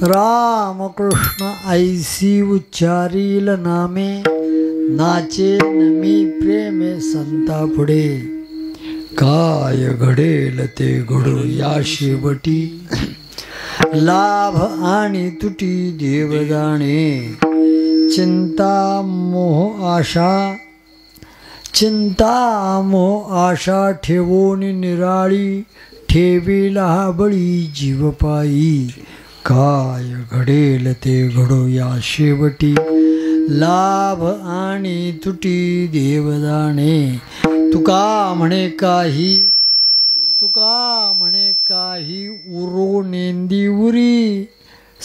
रामकृष्ण ऐसी उच्चारील नामे, नाचे नमी प्रेमे संता पुढे, काय घडेल ते घडो या शेवटी, लाभ आणि तुटी देव जाणे, चिंता मोह आशा ठेवून निराळी, ठेवीला बळी जीव पायी, काय घडेल ते घडो या शेवटी, लाभ आणि तुटी देव जाणे, तुका म्हणे काही उरो नेंदी उरी,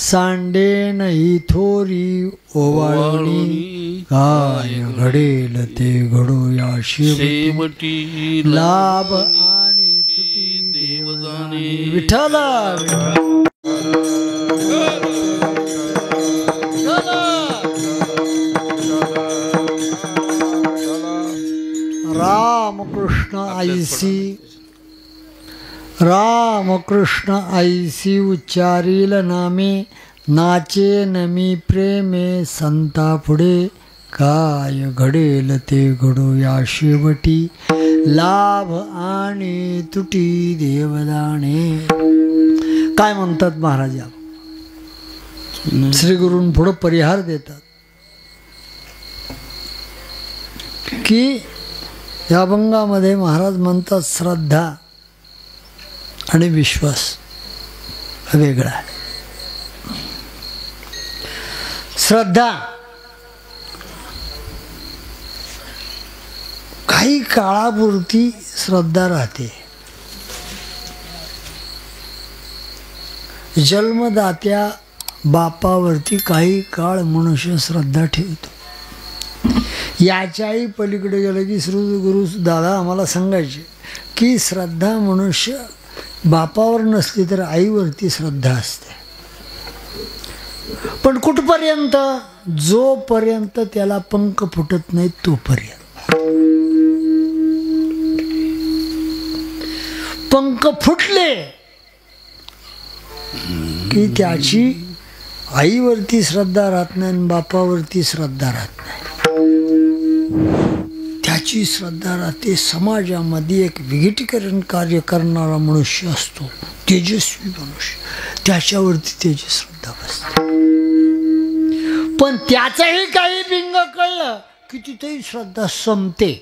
सांडे नाही थोरी ओवाळणी, काय घडेल ते घडो या शेवटी, लाभ आणि तुटी देव जाणे. विठ्ठल रामकृष्ण ऐसी उच्चारील नामे, नाचे नमी प्रेमे संता पुढे, काय घडेल ते घडो या शेवटी, लाभ आणि तुटी देव जाणे. काय म्हणतात महाराज? श्री गुरून पुढं परिहार देतात की या अभंगामध्ये महाराज म्हणतात श्रद्धा आणि विश्वास वेगळा आहे. श्रद्धा काही काळापुरती श्रद्धा राहते. जन्मदात्या बापावरती काही काळ मनुष्य श्रद्धा ठेवतो. याच्याही पलीकडे गेलं की श्री गुरु दादा आम्हाला सांगायचे की श्रद्धा मनुष्य बापावर नसली तर आईवरती श्रद्धा असते. पण कुठपर्यंत? जोपर्यंत त्याला पंख फुटत नाही तोपर्यंत. पंख फुटले की त्याची आईवरती श्रद्धा राहत नाही आणि बापावरती श्रद्धा राहत नाही. त्याची श्रद्धा राहते समाजामध्ये एक विघटिकरण कार्य करणारा मनुष्य असतो, तेजस्वी मनुष्य, त्याच्यावरती त्याची श्रद्धा बसते. पण त्याचंही काही बिंग कळलं की तिथेही श्रद्धा संपते,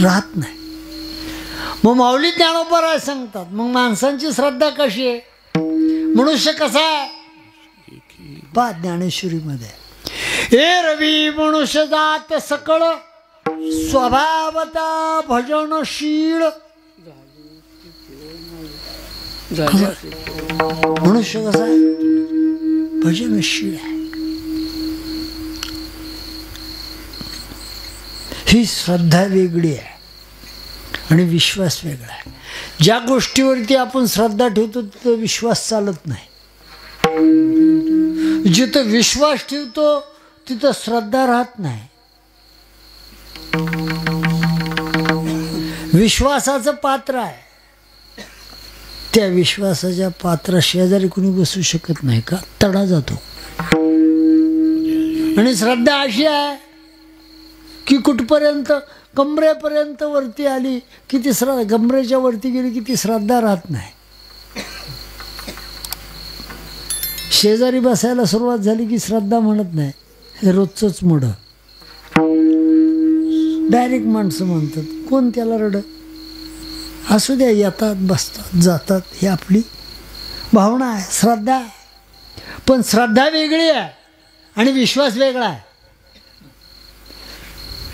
राहत नाही. मग माऊली ज्ञानोबा सांगतात मग माणसांची श्रद्धा कशी आहे, मनुष्य कसा आहे? पा ज्ञानेश्वरीमध्ये, हे रवी मनुष्य जात सकळ, स्वभावता भजनशील. मनुष्य कसा आहे? भजनशील आहे. ही श्रद्धा वेगळी आहे आणि विश्वास वेगळा आहे. ज्या गोष्टीवरती आपण श्रद्धा ठेवतो तिथं विश्वास चालत नाही. जिथं विश्वास ठेवतो तिथं श्रद्धा राहत नाही. विश्वासाचं पात्र आहे, त्या विश्वासाच्या पात्रा शेजारी कोणी बसू शकत नाही का? तडा जातो. आणि श्रद्धा अशी आहे की कुठपर्यंत? कमरेपर्यंत वरती आली की ती कमरेच्या वरती गेली की ती श्रद्धा राहत नाही. शेजारी बसायला सुरुवात झाली की श्रद्धा म्हणत नाही, हे रोजचंच मोड. डायरेक्ट माणसं म्हणतात, कोण त्याला रड, असू द्या, येतात बसतात जातात, ही आपली भावना आहे, श्रद्धा आहे. पण श्रद्धा वेगळी आहे आणि विश्वास वेगळा आहे.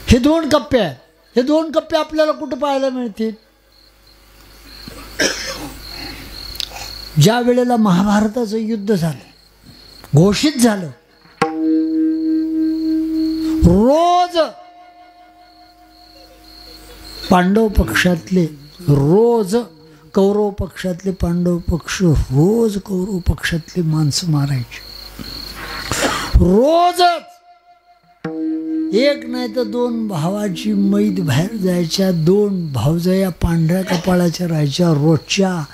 हे दोन कप्पे आहेत. हे दोन कप्पे आपल्याला कुठं पाहायला मिळतील? ज्या वेळेला महाभारताचं युद्ध झालं, घोषित झालं, रोज पांडव पक्षातले, रोज कौरव पक्षातले पांडव पक्ष, रोज कौरव पक्षातले माणसं मारायचे. रोजच एक नाही तर दोन भावाची मैद बाहेर जायच्या, दोन भावजया पांढऱ्या कपाळाच्या राहायच्या रोजच्या.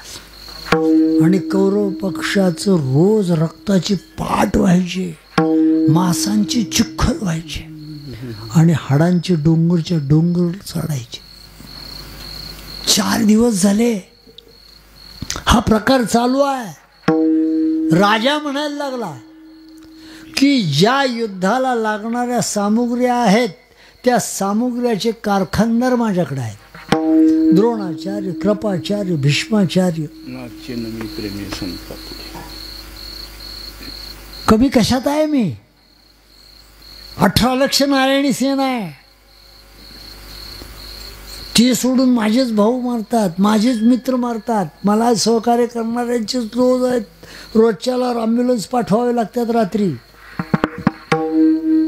आणि कौरव पक्षाचं रोज रक्ताची पाट व्हायचे, मांसांची चिखल व्हायचे आणि हाडांचे डोंगरच्या डोंगर चढायचे. 4 दिवस झाले हा प्रकार चालू आहे. राजा म्हणायला लागला की ज्या युद्धाला लागणाऱ्या सामुग्र्या आहेत त्या सामुग्र्याचे कारखानदार माझ्याकडे आहेत. द्रोणाचार्य, कृपाचार्य, भीष्माचार्य. कमी कशात आहे मी? 18 लक्ष नारायणी सेना आहे. ते सोडून माझेच भाऊ मारतात, माझेच मित्र मारतात, मला सहकार्य करणाऱ्यांचेच रोज आहेत. रोजच्याला ॲम्ब्युलन्स पाठवावे लागतात रात्री.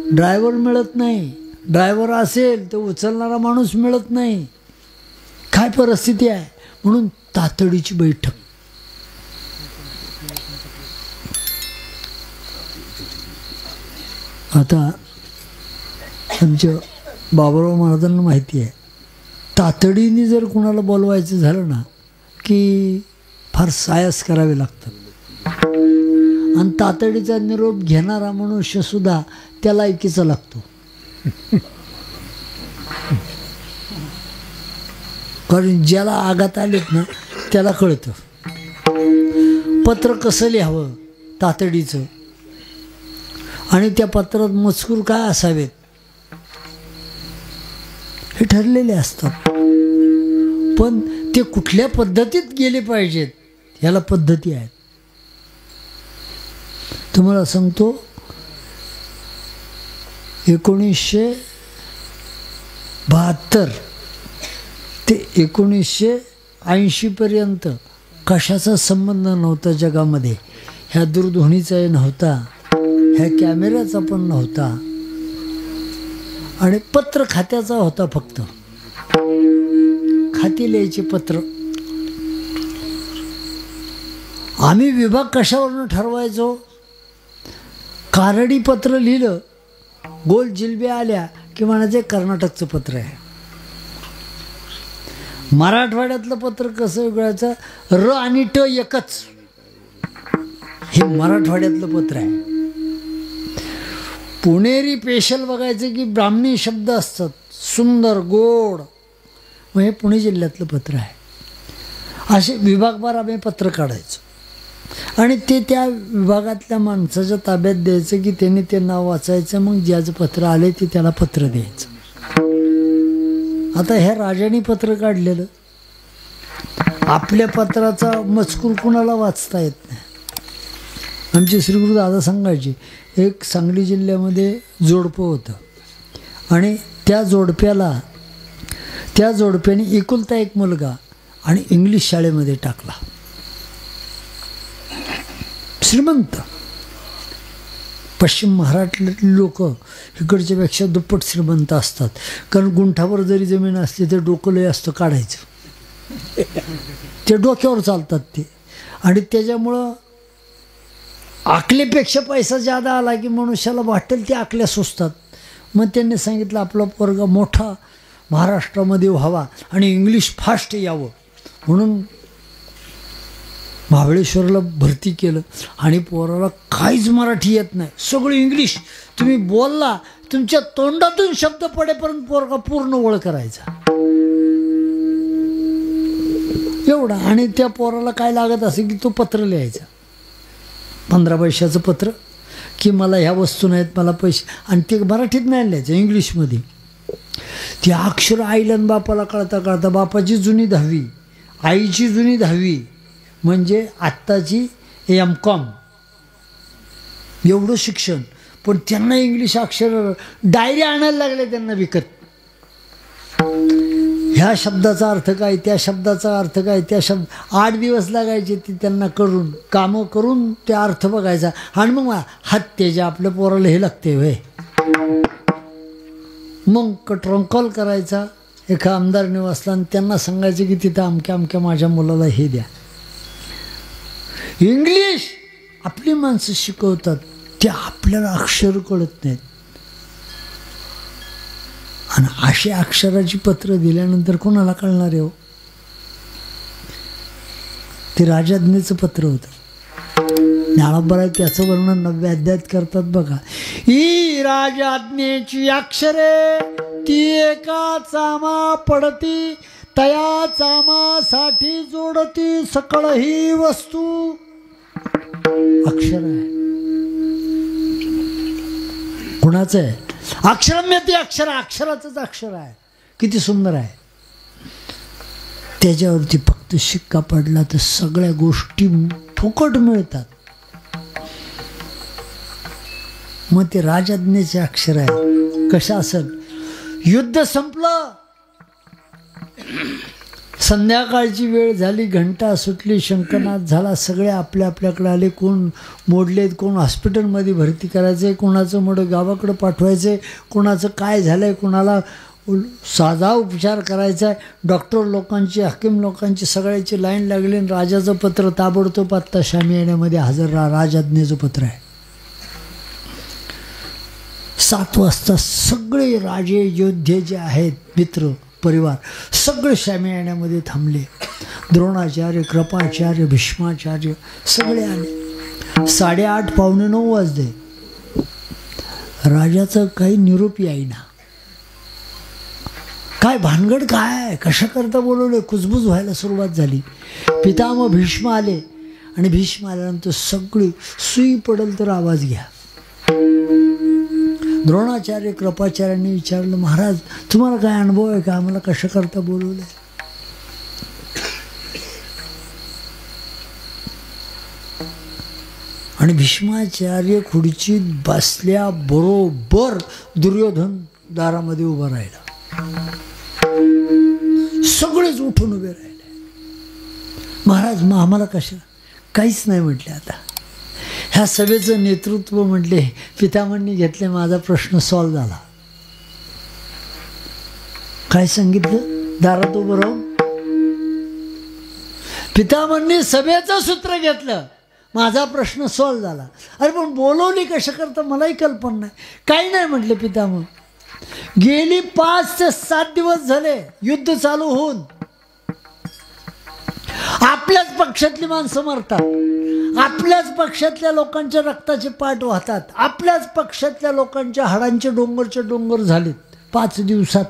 ड्रायव्हर मिळत नाही, ड्रायव्हर असेल तर उचलणारा माणूस मिळत नाही. काय परिस्थिती आहे? म्हणून तातडीची बैठक. आता आमच्या बाबुराव महाराजांना माहिती आहे, तातडीने जर कुणाला बोलवायचं झालं ना की फार सायस करावे लागतात. आणि तातडीचा निरोप घेणारा मनुष्यसुद्धा त्याला ऐकीचा लागतो. कारण ज्याला आघात आलेत ना त्याला कळतं पत्र कसं लिहावं तातडीचं, आणि त्या पत्रात मजकूर काय असावेत हे ठरलेले असतात. पण ते कुठल्या पद्धतीत गेले पाहिजेत ह्याला पद्धती आहेत. तुम्हाला सांगतो, 1972 ते 1980 पर्यंत कशाचा संबंध नव्हता जगामध्ये. ह्या दूरध्वनीचाही नव्हता, ह्या कॅमेऱ्याचा पण नव्हता, आणि पत्र खात्याचा होता. फक्त खाती लिहायचे पत्र. आम्ही विभाग कशावरनं ठरवायचो? कारडी पत्र लिहिलं, गोल जिलब्या आल्या की म्हणायचे कर्नाटकचं पत्र आहे. मराठवाड्यातलं पत्र कसं वेगळाचं? र आणि ट एकच, हे मराठवाड्यातलं पत्र आहे. पुणेरी पेशल बघायचं की ब्राह्मणी शब्द असतात, सुंदर गोड, मग हे पुणे जिल्ह्यातलं पत्र आहे. असे विभागवार आम्ही पत्र काढायचो आणि ते त्या विभागातल्या माणसाच्या ताब्यात द्यायचं की त्याने ते नाव वाचायचं. मग ज्याचं पत्र आले ते त्याला पत्र द्यायचं. आता ह्या राजाने पत्र काढलेलं, आपल्या पत्राचा मजकूर कुणाला वाचता येत नाही. आमचे श्रीगुरु दादा सांगायचे, एक सांगली जिल्ह्यामध्ये जोडपं होतं आणि त्या जोडप्याने एकुलता एक मुलगा आणि इंग्लिश शाळेमध्ये टाकला. श्रीमंत. पश्चिम महाराष्ट्रातले लोक इकडच्या पेक्षा दुप्पट श्रीमंत असतात. कारण गुंठावर जरी जमीन असली तर डोकं लय असतं काढायचं, ते डोक्यावर चालतात ते. आणि त्याच्यामुळं आकलेपेक्षा पैसा जादा आला की मनुष्याला वाटेल ते आकल्या सुचतात. मग त्यांनी सांगितलं आपला पोरगा मोठा महाराष्ट्रामध्ये व्हावा आणि इंग्लिश फास्ट यावं, म्हणून महाबळेश्वरला भरती केलं. आणि पोराला काहीच मराठी येत नाही, सगळं इंग्लिश. तुम्ही बोलला, तुमच्या तोंडातून शब्द पडेपर्यंत पोरगा पूर्ण ओळ करायचा एवढा. आणि त्या पोराला काय लागत असे की तो पत्र लिहायचा, 15 पैशाचं पत्र, की मला ह्या वस्तू नाहीत, मला पैसे. आणि ते मराठीत नाही लिहायचं, इंग्लिशमध्ये. ती अक्षर आईला आणि बापाला कळता कळता बापाची जुनी 10वी, आईची जुनी 10वी, म्हणजे आत्ताची M.Com एवढं शिक्षण. पण त्यांना इंग्लिश अक्षर डायरी आणायला लागले त्यांना विकत. ह्या शब्दाचा अर्थ काय, त्या शब्दाचा अर्थ काय, त्या 8 दिवस लागायचे ती त्यांना करून कामं करून ते अर्थ बघायचा. आणि मग हत्तेजे आपल्या पोराला हे लागते होय. मग कटरॉन कॉल करायचा एका आमदार निवासला आणि त्यांना सांगायचं की तिथं अमक्या अमक्या माझ्या मुलाला हे द्या. इंग्लिश आपली माणसं शिकवतात, ते आपल्याला अक्षर कळत नाहीत. आणि अशी अक्षराची पत्र दिल्यानंतर कोणाला कळणार आहे हो. ते राजाज्ञेचं पत्र होतं. ज्ञानोबा त्याचं वर्णन 9व्या अध्यायात करतात बघा. ही राजाज्ञेची अक्षरे ती एका चामा पडती, तया चामासाठी जोडती सकळ ही वस्तू. अक्षर आहे कुणाचं आहे? अक्षरम्यती अक्षर, अक्षराचंच अक्षर आहे. किती सुंदर आहे. त्याच्यावरती फक्त शिक्का पडला तर सगळ्या गोष्टी फुकट मिळतात. मग ते राजाज्ञेचे अक्षर आहे. कसं असेल, युद्ध संपलं, संध्याकाळची वेळ झाली, घंटा सुटली, शंखनाद झाला, सगळे आपल्या आपल्याकडे आले. कोण मोडलेत, कोण हॉस्पिटलमध्ये भरती करायचे, कोणाचं मोडं गावाकडं पाठवायचे, कोणाचं काय झालंय, कोणाला साधा उपचार करायचा आहे. डॉक्टर लोकांची, हकीम लोकांची सगळ्याची लाईन लागली. राजाचं पत्र ताबडतोब आत्ता शामी येण्यामध्ये हजर राहा, राजाज्ञेचं पत्र आहे. 7 वाजता सगळे राजे योद्धे जे आहेत, मित्र परिवार, सगळे शामी येण्यामध्ये थांबले. द्रोणाचार्य, कृपाचार्य, भीष्माचार्य सगळे आले. 8:30 पावणे 9 वाजले. राजाचं काही निरोप येईना. काय भानगड, काय कशा करता बोलवले, कुजबूज व्हायला सुरुवात झाली. पितामह भीष्म आले आणि भीष्म आल्यानंतर सगळी सुई पडेल तर आवाज घ्या. द्रोणाचार्य कृपाचार्यांनी विचारलं, महाराज तुम्हाला काय अनुभव आहे का, आम्हाला कशा करता बोलवलं? आणि भीष्माचार्य खुर्चीत बसल्या बरोबर दुर्योधन दारामध्ये उभा राहिला. सगळेच उठून उभे राहिले. महाराज मग आम्हाला कशा? काहीच नाही म्हटले. आता ह्या सभेचं नेतृत्व म्हटले पितामहांनी घेतले. माझा प्रश्न सॉल्व्ह झाला. काय सांगितलं? दारात उभं राहून पितामहांनी सभेचं सूत्र घेतलं. माझा प्रश्न सॉल्व्ह झाला. अरे पण बोलवली कशा करता मलाही कल्पना नाही. काही नाही म्हटले पितामह. गेली 5 ते 7 दिवस झाले युद्ध चालू होऊन आपल्याच पक्षातली माणसं मरतात, आपल्याच पक्षातल्या लोकांच्या रक्ताचे पाट वाहतात, आपल्याच पक्षातल्या लोकांच्या हाडांचे डोंगरचे डोंगर झालेत 5 दिवसात.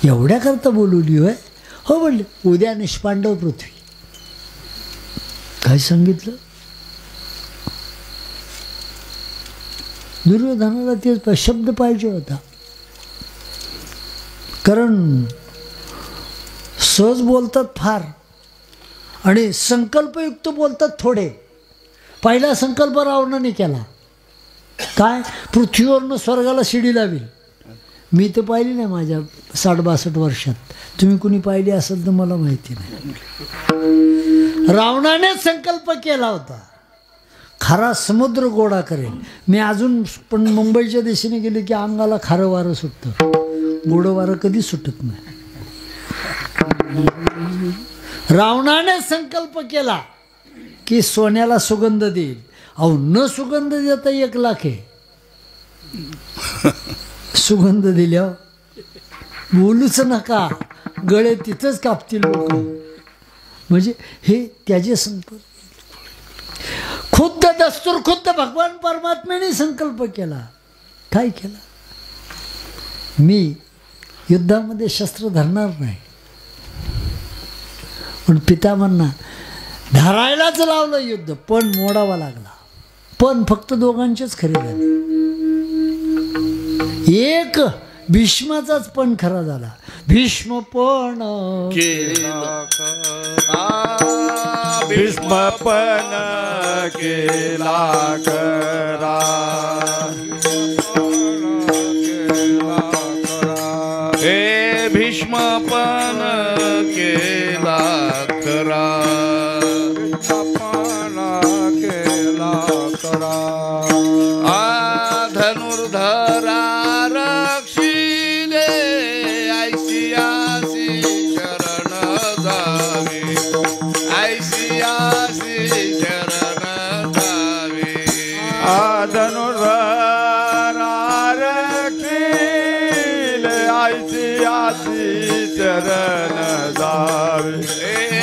एवढ्या करता बोलवली होय? हो म्हणले. उद्या निष्पांडव पृथ्वी. काय सांगितलं? दुर्योधनाला ते शब्द पाहिजे होता. कारण सहज बोलतात फार आणि संकल्पयुक्त बोलतात थोडे. पहिला संकल्प रावणाने केला. काय? पृथ्वीवरनं स्वर्गाला शिडी लावेल. मी तर पाहिली नाही माझ्या 60-62 वर्षात. तुम्ही कुणी पाहिली असेल तर मला माहिती नाही. रावणानेच संकल्प केला होता खरा समुद्र गोडा करेल. मी अजून पण मुंबईच्या दिशेने गेले की अंगाला खारं वारं सुटतं. गोडं वारं कधी सुटत नाही. रावणाने संकल्प केला की सोन्याला सुगंध देईल. अहो न सुगंध देता 1 लाख आहे. सुगंध दिल्या बोलूच नका, गळे तिथंच कापतील लोक. म्हणजे हे त्याचे संकल्प. खुद्द दस्तूर, खुद्द भगवान परमात्म्याने संकल्प केला. काय केला? मी युद्धामध्ये शस्त्र धरणार नाही. पण पितामहांना धरायलाच लावलं युद्ध, पण मोडावा लागला. पण फक्त दोघांचेच खरे झाले. एक भीष्माचाच पण खरा झाला. भीष्म पण भीष्म पण केला खरा. हे भीष्म पण केला खरा. केला खरा. धनुर्धरा रक्षिले ऐसी आसी शरण जावे. ऐसी आसी शरण जावे. धनुर्धरा रक्षिले ऐसी आसी शरण जावे.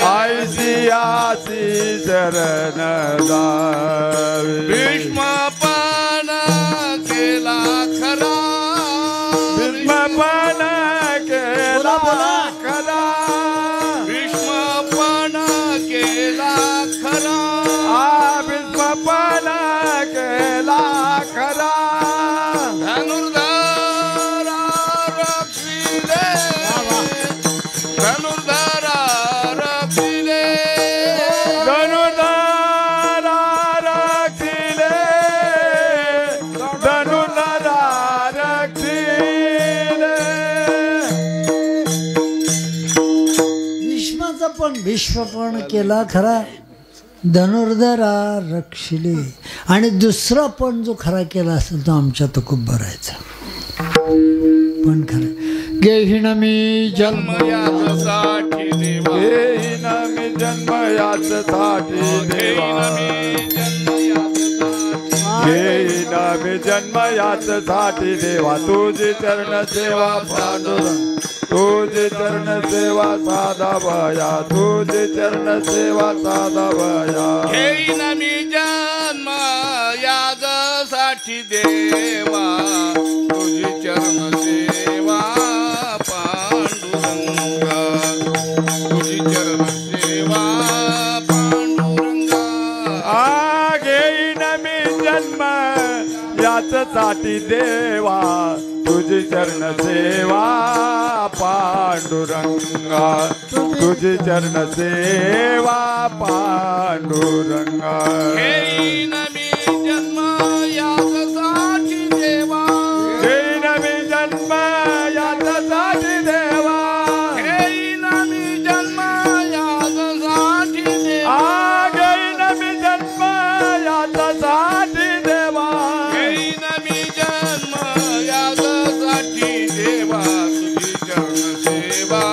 ऐसी आसी शरण जावे. भीष्म पण केला खरा. भीष्म पण केला खरा. भीष्म पण केला खरा. भीष्म पण केला खरा. धनुर्धरा रक्षिले. धनुर्धरा रक्षिले. धनुर्धरा रक्षिले. धनुर्धरा रक्षिले. भीष्माचा पण भीष्म पण केला खरा. धनुर्धरा रक्षिले. आणि दुसरा पण जो खरा केला असेल तो आमच्या तो खूप भरायचा पण खरा. गेहीन मी जन्म यासाठी देवा. घेईन मी जन्म यासाठी देवा. घेईन मी जन्म यासाठी देवा. तुझी चरण सेवा पांडुरंग. तुझी चरण सेवा साधा भया. तुझी चरण सेवा साधा भया. घेईन मी जन्म यासाठी देवा. तुझी चरण सेवा पांडुरंगा. तुझी चरण सेवा पांडुरंगा. घेईन मी जन्म यासाठी देवा. तुझी चरण सेवा पांडुरंगा. तुझी चरण सेवा पांडुरंगा. घेईन मी जन्म यासाठी देवा. घेईन मी जन्म यासाठी देवा. घेईन मी जन्म यासाठी देवा. घेईन मी जन्म यासाठी देवा. घेईन मी जन्म यासाठी देवा. तुझी चरण सेवा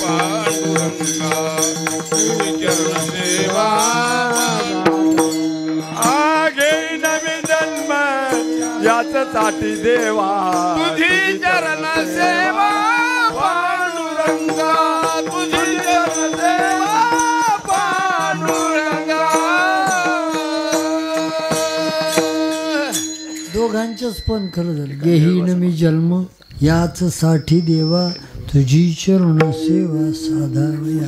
पांडुरंगा. तुझी चरण सेवा. घेईन मी जन्म यासाठी देवा. तुझी चरण सेवा पांडुरंगा. तुझी चरण सेवा पांडुरंगा. दोघांचंच पण खरं झालं. गेहीन मी जन्म याचसाठी देवा. तुझी चरण सेवा साधावया.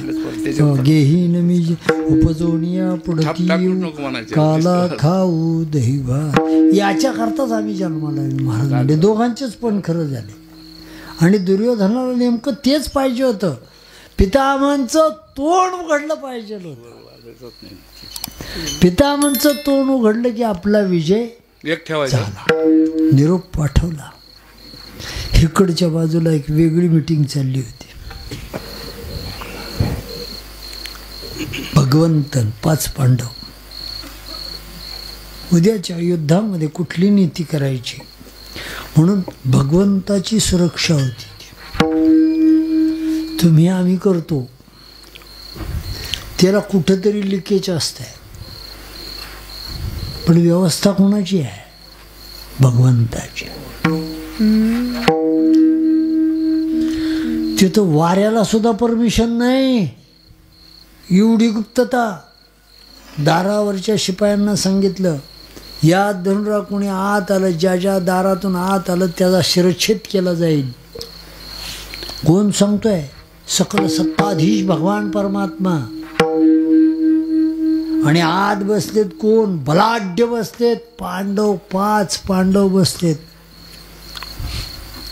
गेहीन मी उपजवणिया पुढती येऊ. काला खाऊ दहिवा. याच्या करताच आम्ही जन्माला महाराज म्हणजे दोघांचेच पण खरं झाले. आणि दुर्योधनाला नेमकं तेच पाहिजे होतं. पितामहांचं तोंड उघडलं पाहिजे होतं. पितामहांचं तोंड उघडलं की आपला विजय झाला. निरोप पाठवला. इकडच्या बाजूला एक वेगळी मीटिंग चालली होती. भगवंतन 5 पांडव. उद्याच्या युद्धामध्ये कुठली नीती करायची म्हणून भगवंताची सुरक्षा होती. तुम्ही आम्ही करतो त्याला कुठंतरी लिकेज असतंय. पण व्यवस्था कोणाची आहे? भगवंताची. तिथं वाऱ्याला सुद्धा परमिशन नाही. एवढी गुप्तता. दारावरच्या शिपायांना सांगितलं या धनुरा कोणी आत आलं, ज्या ज्या दारातून आत आलं त्याचा शिरच्छेद केला जाईल. कोण सांगतोय? सकल सत्ताधीश भगवान परमात्मा. आणि आत बसलेत कोण? बलाढ्य बसलेत पांडव. 5 पांडव बसलेत.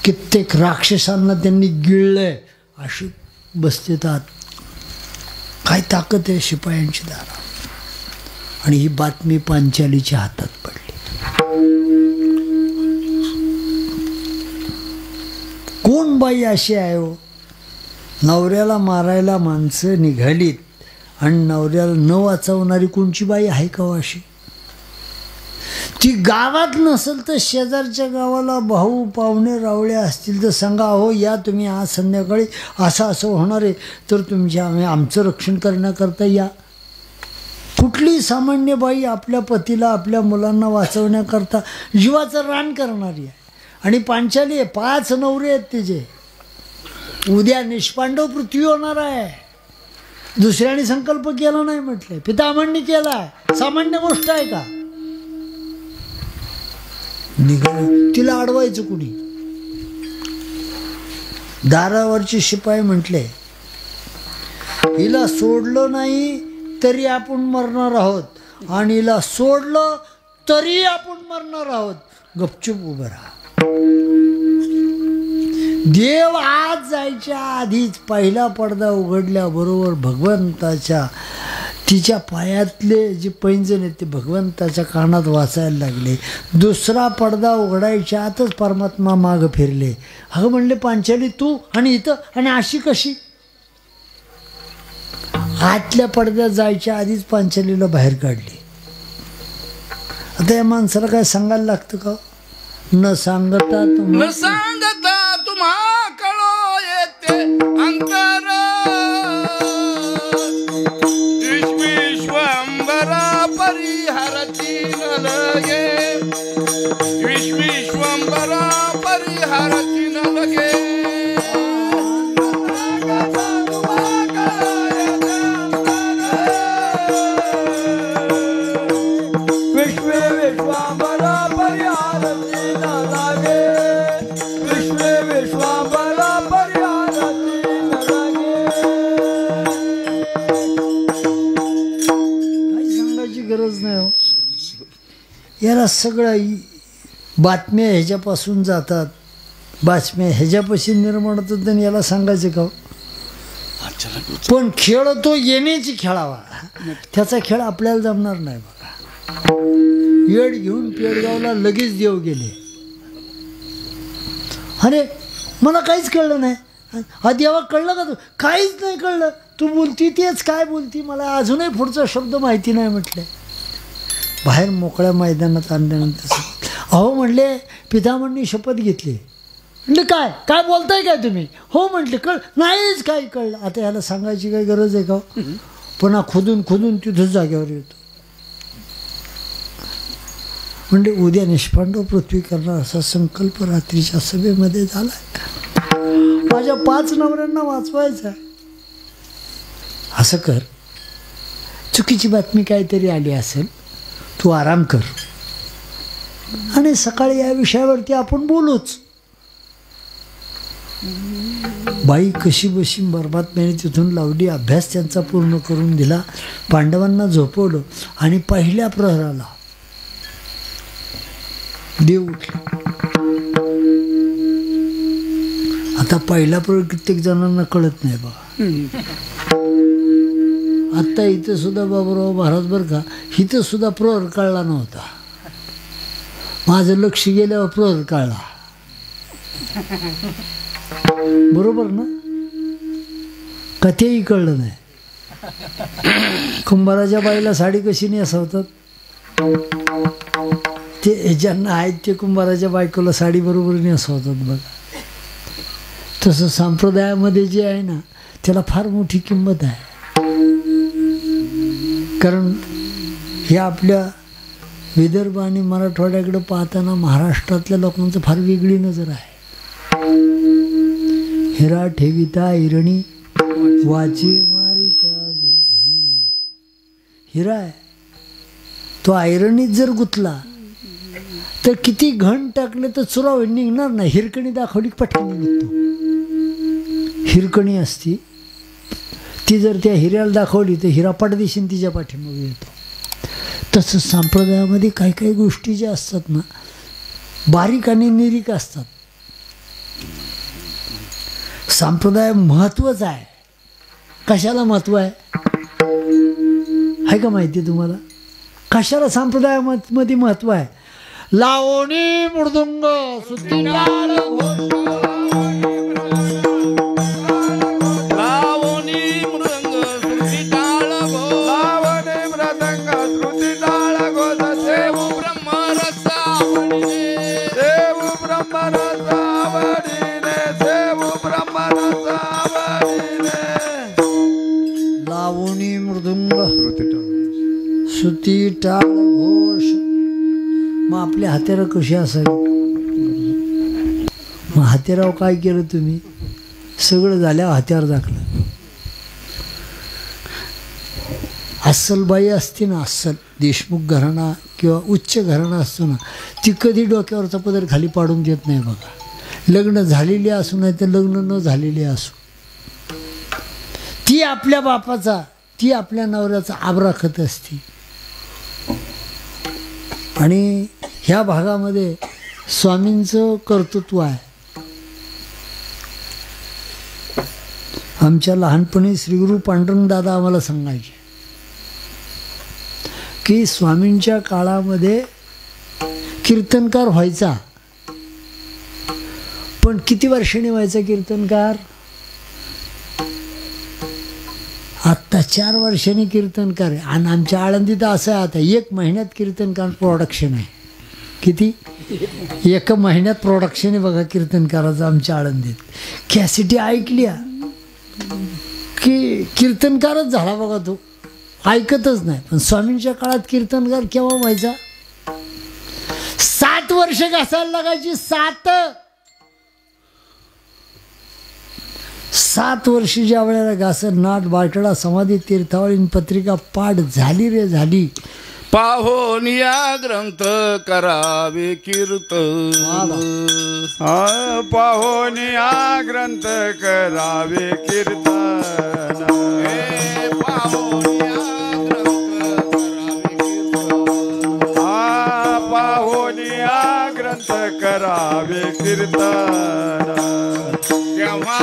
कित्येक राक्षसांना त्यांनी गिळलंय अशी बसतात. काय ताकद आहे शिपायांची दारा. आणि ही बातमी पांचालीच्या हातात पडली. कोण बाई अशी आहे हो, नवऱ्याला मारायला माणसं निघालीत आणि नवऱ्याला न वाचवणारी कोणची बाई आहे का हो अशी? ती गावात नसेल तर शेजारच्या गावाला भाऊ पाहुणे रावळे असतील तर सांगा, हो या तुम्ही आज संध्याकाळी असं होणार आहे तर आमचं रक्षण करण्याकरता या. कुठली सामान्य बाई आपल्या पतीला आपल्या मुलांना वाचवण्याकरता जीवाचं रान करणारी आहे. आणि पांचाली आहे, 5 नवरे आहेत तिचे. उद्या निष्पांडव पृथ्वी होणार आहे. दुसऱ्याने संकल्प केला नाही म्हटलंय, पितामहांनी केलाय. सामान्य गोष्ट आहे का? तिला अडवायचं कुणी? दारावरचे शिपाई म्हटले, हिला सोडलं नाही तरी आपण मरणार आहोत आणि हिला सोडलं तरी आपण मरणार आहोत. गपचूप उभं राहा. देव आज जायच्या आधीच पहिला पडदा उघडल्याबरोबर भगवंताच्या तिच्या पायातले जे पैंजण आहेत ते भगवंताच्या कानात वाचायला लागले. दुसरा पडदा उघडायच्या आतच परमात्मा मागं फिरले. अगं म्हणले, पांचाली तू आणि इथं आणि अशी कशी? आतल्या पडद्यात जायच्या आधीच पांचालीला बाहेर काढली. आता या माणसाला काय सांगायला लागतं का? न सांगता तुम्हा कळो येते अंतर विश्वंभरा परिहरती न लगे विश्वंभरा परिहरती न लगे गरज नाही हो. याला सगळं बातम्या ह्याच्यापासून जातात, बातम्या ह्याच्यापाशी निर्माण होतात आणि याला सांगायचं का? पण खेळ तो येण्याची खेळावा, त्याचा खेळ आपल्याला जमणार नाही बघा. येड घेऊन पेडगावला लगेच देव गेले. अरे मला काहीच कळलं नाही. हा देवा कळलं का? तू काहीच नाही कळलं. तू बोलती तेच काय बोलती, मला अजूनही पुढचा शब्द माहिती नाही म्हटलं. बाहेर मोकळ्या मैदानात आणल्यानंतर अहो म्हणले, पितामहांनी शपथ घेतली. म्हणजे काय काय बोलताय काय तुम्ही? हो म्हटले, नाहीच काय कळलं. आता ह्याला सांगायची काही गरज आहे का? पुन्हा खोदून तिथंच जागेवर येतो. म्हणजे उद्या निष्पांडव पृथ्वी करणार असा संकल्प रात्रीच्या सभेमध्ये झालाय. माझ्या 5 नवऱ्यांना वाचवायचा. असं कर, चुकीची बातमी काहीतरी आली असेल, तू आराम कर आणि सकाळी या विषयावरती आपण बोलूच. बाई कशी बशी बरबादपणे तिथून लावली. अभ्यास त्यांचा पूर्ण करून दिला. पांडवांना झोपवलं आणि पहिल्या प्रहराला देव उठले. आता पहिला प्रहर कित्येक जणांना कळत नाही बघा. आत्ता इथं सुद्धा बाबूराव महाराज बरं का, इथं सुद्धा प्रहर कळला नव्हता. माझं लक्ष गेल्यावर प्रहर कळला. बरोबर ना? का तेही कळलं नाही. कुंभाराच्या बाईला साडी कशी नेसवतात? ते ज्यांना आहेत ते कुंभाराच्या बायकोला साडी बरोबर नेसवतात बघा. तसं संप्रदायामध्ये जे आहे ना, त्याला फार मोठी किंमत आहे. कारण हे आपल्या विदर्भ आणि मराठवाड्याकडे पाहताना महाराष्ट्रातल्या लोकांचं फार वेगळी नजर आहे. हिरा ठेविता ऐरणी वाचे मारिता जोगणी. हिरा आहे तो ऐरणीत जर गुतला तर किती घण टाकले तर चुराव निघणार नाही. हिरकणी दाखवली पटकन निघतो. हिरकणी असती ती जर त्या हिऱ्याला दाखवली तर हिरा पडदेशीन तिच्या पाठीमागे येतो. तसं संप्रदायामध्ये काही काही गोष्टी ज्या असतात ना, बारीक आणि निरीक असतात. संप्रदाय महत्वच आहे. कशाला महत्व आहे का माहिती तुम्हाला? कशाला संप्रदायामध्ये महत्व आहे? लावणी मृदुंग सुद्धी टाळ लावणी मृदुंग सुती टाळ घोष. मग आपले हत्यारं कशी असावी? मग हत्यारावर काय केलं तुम्ही? सगळं झाल्यावर हत्यार दाखलं. अस्सल बाई असते ना, अस्सल देशमुख घराणा किंवा उच्च घराणा असतो ना, ती कधी डोक्यावरचा पदर खाली पाडून देत नाही बघा. लग्न झालेली असू नाही तर लग्न न झालेली असू, ती आपल्या बापाचा, ती आपल्या नवऱ्याचा आब राखत असते. आणि ह्या भागामध्ये स्वामींचं कर्तृत्व आहे. आमच्या लहानपणी श्रीगुरु पांडुरंग दादा आम्हाला सांगायचे की स्वामींच्या काळामध्ये कीर्तनकार व्हायचा, पण किती वर्षांनी व्हायचा कीर्तनकार? आत्ता 4 वर्षांनी कीर्तनकार आहे. आणि आमच्या आळंदीत असं आहे, आता 1 महिन्यात कीर्तनकार प्रोडक्शन आहे. किती? 1 महिन्यात प्रोडक्शन आहे बघा कीर्तनकाराचं आमच्या आळंदीत. कॅसेटी ऐकल्या की कीर्तनकारच झाला बघा तो, ऐकतच नाही. पण स्वामींच्या काळात कीर्तनकार केव्हा व्हायचा? 7 वर्ष घासायला लागायची. 7 वर्ष ज्या वेळेला घासर नाट बाटडा समाधी तीर्थावळीन पत्रिका पाठ झाली रे झाली. पाहोन या ग्रंथ करावे कीर्तन. पाहोन या ग्रंथ करावे कीर्तन. पाहोन या ग्रंथ करावे कीर्तन. पाहोन या ग्रंथ करावे कीर्तन. केव्हा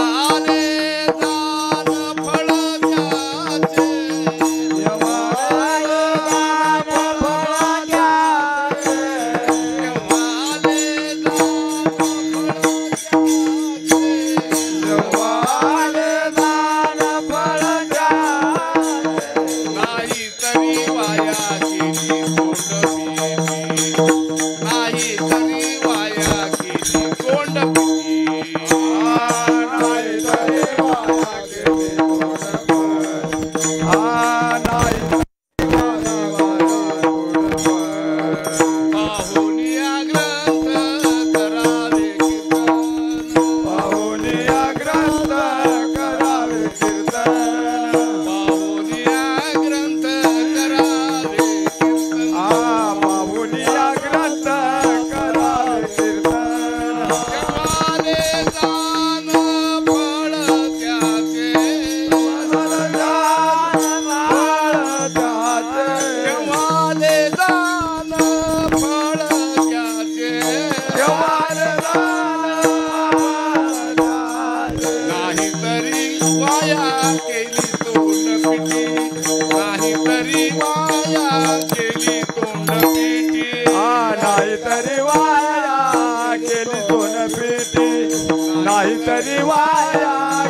नाहीतरी वाया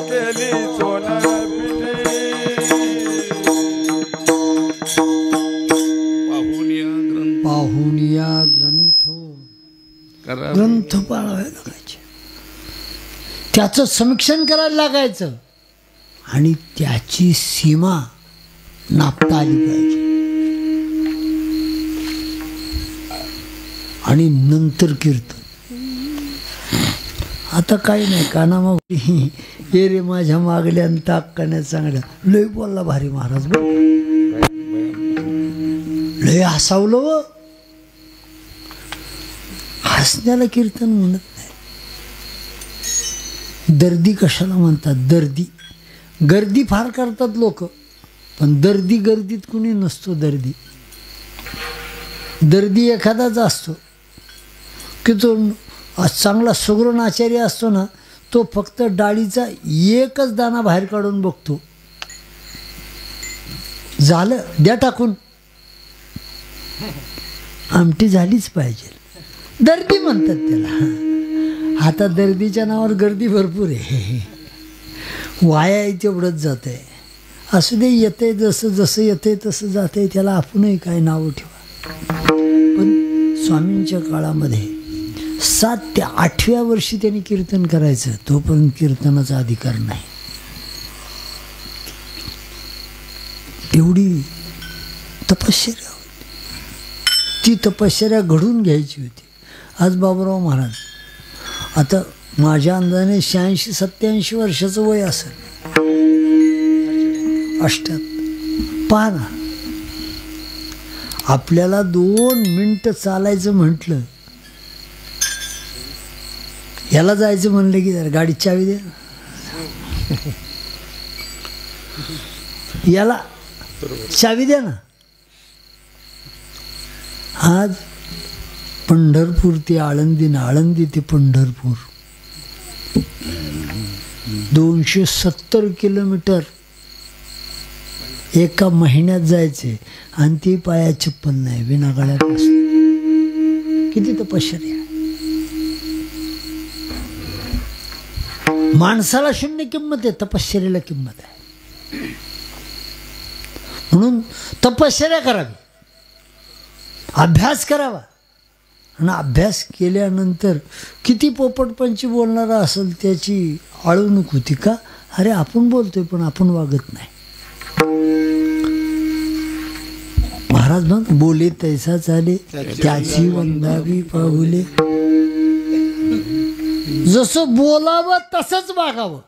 केली सोनपिठी. पाहुनिया ग्रंथ पाळावे लागायचे, त्याचं समीक्षण करायला लागायचं आणि त्याची सीमा नापता आली पाहिजे. आणि नंतर कीर्तन. आता काही नाही, काना मग हे रे माझ्या मागल्या आणि ताक करण्यात चांगल्या. लय बोलला भारी महाराज, लय हसावलं. हसण्याला कीर्तन म्हणत नाही. दर्दी कशाला म्हणतात? दर्दी. गर्दी फार करतात लोक, पण दर्दी गर्दीत कुणी नसतो. दर्दी एखादाच असतो की तो चांगला सुगरण आचार्य असतो ना, तो फक्त डाळीचा एकच दाणा बाहेर काढून बघतो, झालं द्या टाकून, आमटी झालीच पाहिजे. दर्दी म्हणतात त्याला. आता दर्दीच्या नावावर गर्दी भरपूर आहे, वाया तेवढंच जात आहे. असू दे, येते जसं जसं येते तसं जाते, त्याला आपणही काय नावं ठेवा. पण स्वामींच्या काळामध्ये 7 ते 8व्या वर्षी त्यांनी कीर्तन करायचं, तोपर्यंत कीर्तनाचा अधिकार नाही. एवढी तपश्चर्या होती, ती तपश्चर्या घडून घ्यायची होती. आज बाबूराव महाराज आता माझ्या अंदाजाने 86-87 वर्षाचं वय असेल, 88. पहा ना, आपल्याला 2 मिनिटं चालायचं म्हटलं, याला जायचं म्हणलं की जरा गाडीची चावी दे, याला चावी द्या ना. आज पंढरपूर ते आळंदी, आळंदी ते पंढरपूर 270 किलोमीटर एका महिन्यात जायचे, आणि ती पाया चप्पल नाही, बिना गाड्यात असते. किती तपश्चर्या. माणसाला शून्य किंमत आहे, तपश्चर्याला किंमत आहे. म्हणून तपश्चर्या करावी, अभ्यास करावा. आणि अभ्यास केल्यानंतर किती पोपटपंची बोलणारा असेल त्याची आळवणूक होती का, अरे आपण बोलतोय पण आपण वागत नाही. महाराज मग बोले तैसा चाले, त्याची वंदावी पाहुले. जसं बोलावं तसंच वागावं.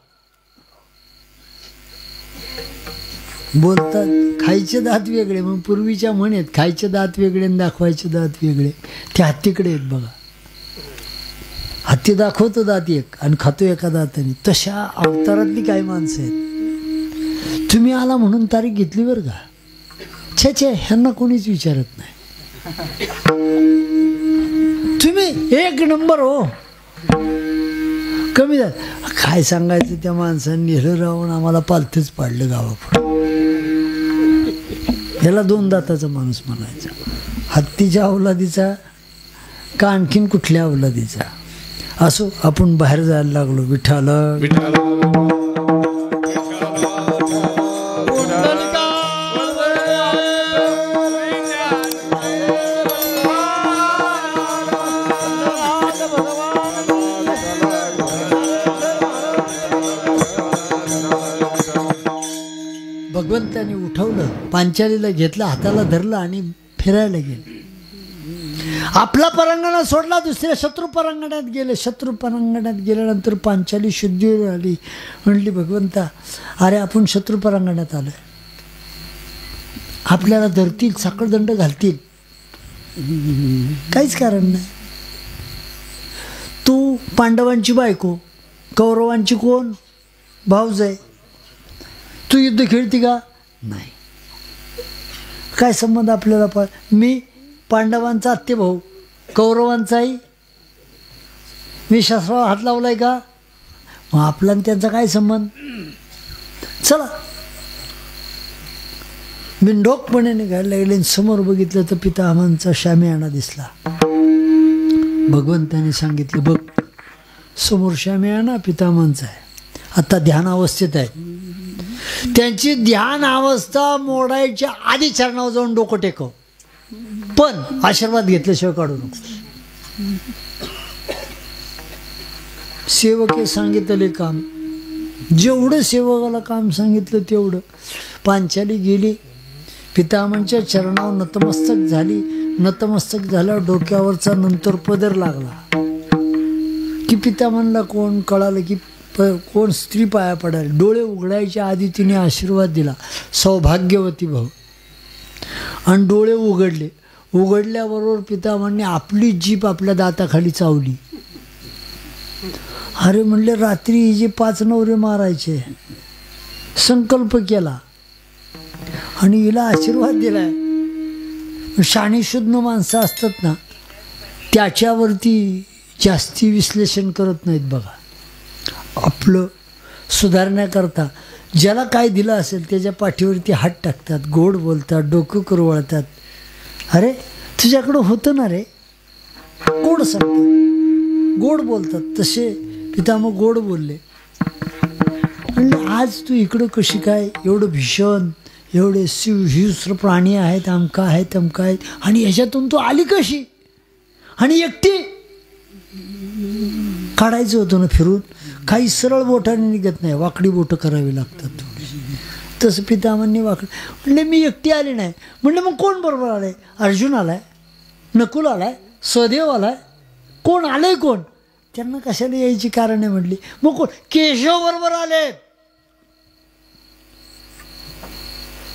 बोलतात खायचे दात वेगळे, मग पूर्वीच्या म्हणेत खायचे दात वेगळे आणि दाखवायचे दात वेगळे. ते हत्तीकडे आहेत बघा. हत्ती दाखवतो दात एक आणि खातो एका दाताने. तशा अवतारातली काही माणसं आहेत. तुम्ही आला म्हणून तारीख घेतली बरं का, छे छे, ह्यांना कोणीच विचारत नाही. तुम्ही एक नंबर हो, कमी झालं. काय सांगायचं, त्या माणसांनी नेलं राहून आम्हाला पालथच पाडलं गावापुढे. याला 2 दाताचा माणूस म्हणायचा. हत्तीच्या अवलादीचा का आणखीन कुठल्या अवलादीचा असो, आपण बाहेर जायला लागलो. विठ्ठल भगवंताने उठवलं, पांचालीला घेतलं, हाताला धरलं आणि फिरायला गेले. आपला परांगणा सोडला, दुसऱ्या शत्रू परांगणात गेले. शत्रू परांगणात गेल्यानंतर पांचाली शुद्धीवर आली. म्हणली, भगवंता अरे आपण शत्रू परांगणात आलोय, आपल्याला धरतील, साखळदंड घालतील, काहीच कारण नाही. तू पांडवांची बायको, कौरवांची कोण भाऊज आहे, तू युद्ध खेळती का नाही, काय संबंध आपल्याला. मी पांडवांचा आत्ते भाऊ, कौरवांचाही. मी शस्त्रावर हात लावलाय का, मग आपला त्यांचा काय संबंध. चला बिनडोकपणे निघायला गेले. समोर बघितलं तर पितामहांचा शामियाना दिसला. भगवंताने सांगितलं, बघ समोर शामियाना पितामहांचा आहे, आता ध्यान अवस्थेत आहे. त्यांची ध्यान अवस्था मोडायच्या आधी चरणावर जाऊन डोकं टेकव, पण आशीर्वाद घेतल्याशिवाय काढू नको. सेवके सांगितले काम, जेवढं सेवकाला काम सांगितलं तेवढं. पांचाली गेली, पितामहांच्या चरणावर नतमस्तक झाली. नतमस्तक झाल्यावर डोक्यावरचा नंतर पदर लागला की पितामहांना कोण कळालं की कोण स्त्री पाया पडायला. डोळे उघडायच्या आधी तिने आशीर्वाद दिला, सौभाग्यवती भाऊ. आणि डोळे उघडले. उघडल्याबरोबर पितामहांनी आपली जीभ आपल्या दाताखाली चावली. अरे म्हणले, रात्री हिचे 5 नवरे मारायचे, संकल्प केला आणि हिला आशीर्वाद दिलाय. शाणीशुद्ध माणसं असतात ना, त्याच्यावरती जास्ती विश्लेषण करत नाहीत बघा. आपलं सुधारण्याकरता ज्याला काय दिलं असेल त्याच्या पाठीवरती हात टाकतात, गोड बोलतात, डोकं कुरवळतात. अरे तुझ्याकडं होतं ना रे, गोड सांगतात, गोड बोलतात. तसे पितामह गोड बोलले. म्हणले आज तू इकडं कशी काय, एवढं भीषण, एवढे हिंस्र प्राणी आहेत, अमका आहेत तमका आहेत, आणि ह्याच्यातून तू आली कशी, आणि एकटी. काढायचं होतं ना फिरून, काही सरळ बोटाने निघत नाही, वाकडी बोटं करावी लागतात थोडीशी. तसं पितामहांनी वाकड. म्हणले मी एकटी आली नाही. म्हणले मग कोण बरोबर आलाय? अर्जुन आलाय, नकुल आलाय, सहदेव आलाय, कोण आलंय? कोण? त्यांना कशाला यायची कारण आहे म्हटली. मग कोण? केशव बरोबर आले.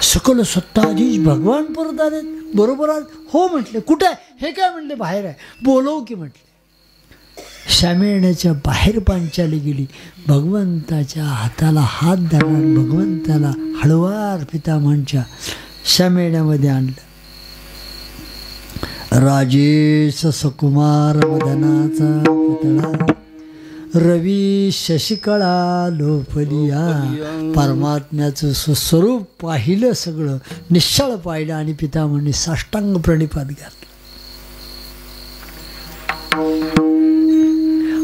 सकल सत्ताधीश भगवान परत आले बरोबर आले. हो म्हटले. कुठे आहे? हे काय म्हणले? बाहेर आहे. बोलव की म्हटले. शामियाण्याच्या बाहेर पांचाली गेली. भगवंताच्या हाताला हात धरणार, भगवंताला हळवार पितामहांच्या शामियाण्यामध्ये आणलं. राजेश सकुमार मदनाचा पुतळा, रवी शशिकळा लोफलिया. परमात्म्याचं स्वस्वरूप पाहिलं, सगळं निश्चळ पाहिलं, आणि पितामहांनी साष्टांग प्रणिपात घातला.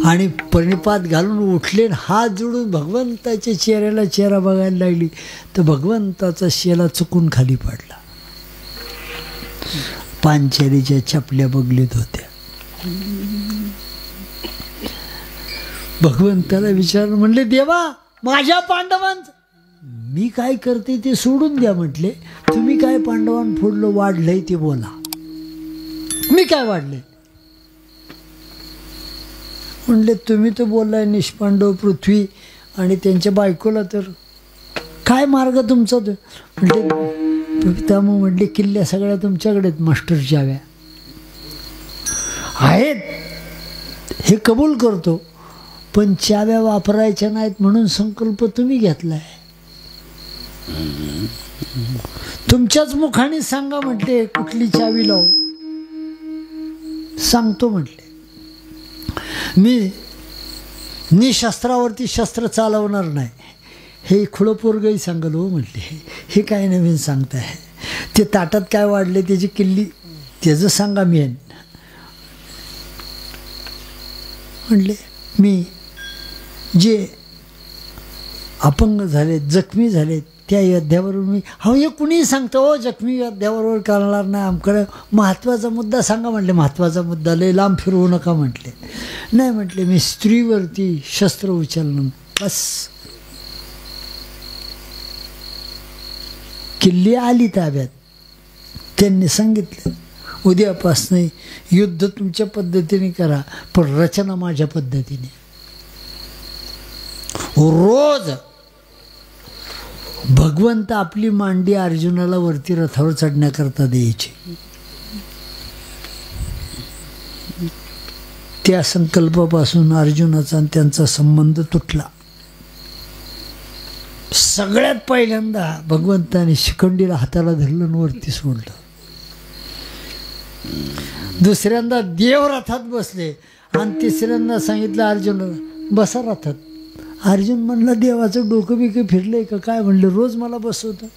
आणि प्रणिपात घालून उठले, हात जोडून भगवंताच्या चेहऱ्याला चेहरा बघायला लागली. तर भगवंताचा शेला चुकून खाली पडला. पांचालीच्या चपल्या बगलीत होत्या. भगवंताला विचारलं. म्हणले देवा, माझ्या पांडवांचं मी काय करते ते सोडून द्या म्हटले. तुम्ही काय पांडवांना फोडलं, वाढलंय ते बोला. मी काय वाढलंय? म्हणले तुम्ही तर बोललाय निष्पांडव पृथ्वी आणि त्यांच्या बायकोला, तर काय मार्ग तुमचा? तो म्हणले पितामह म्हणले किल्ल्या सगळ्या तुमच्याकडे आहेत, मास्टर चाव्या आहेत, हे कबूल करतो, पण चाव्या वापरायच्या नाहीत म्हणून संकल्प तुम्ही घेतलाय. तुमच्याच मुखाने सांगा म्हटले कुठली चावी लावू. सांगतो म्हटले. मी निशस्त्रावरती शस्त्र चालवणार नाही. हे खुळपोरगही सांगल हो म्हटले. हे काय नवीन सांगताय? ते ताटात काय वाढले त्याची किल्ली त्याचं सांगा. मी म्हटले मी जे अपंग झाले, जखमी झाले, त्या योद्ध्याबरोबर मी, हो हे कुणीही सांगतं हो जखमी योद्ध्याबरोबर करणार नाही. आमकडे महत्त्वाचा मुद्दा सांगा म्हटले. महत्त्वाचा मुद्दा, लय लांब फिरवू नका म्हटले. नाही म्हटले मी स्त्रीवरती शस्त्र उचलणं बस. किल्ली आली ताब्यात. त्यांनी सांगितलं उद्यापासून युद्ध तुमच्या पद्धतीने करा, पण रचना माझ्या पद्धतीने. रोज भगवंत आपली मांडी अर्जुनाला वरती रथावर चढण्याकरता द्यायची. त्या संकल्पापासून अर्जुनाचा आणि त्यांचा संबंध तुटला. सगळ्यात पहिल्यांदा भगवंताने शिखंडीला हाताला धरलं आणि वरती सोडलं. दुसऱ्यांदा देव रथात बसले आणि तिसऱ्यांदा सांगितलं अर्जुनाला बसा रथात. अर्जुन म्हणलं देवाचं डोकं बिकं फिरलंय का काय? म्हणलं रोज मला बसवतं.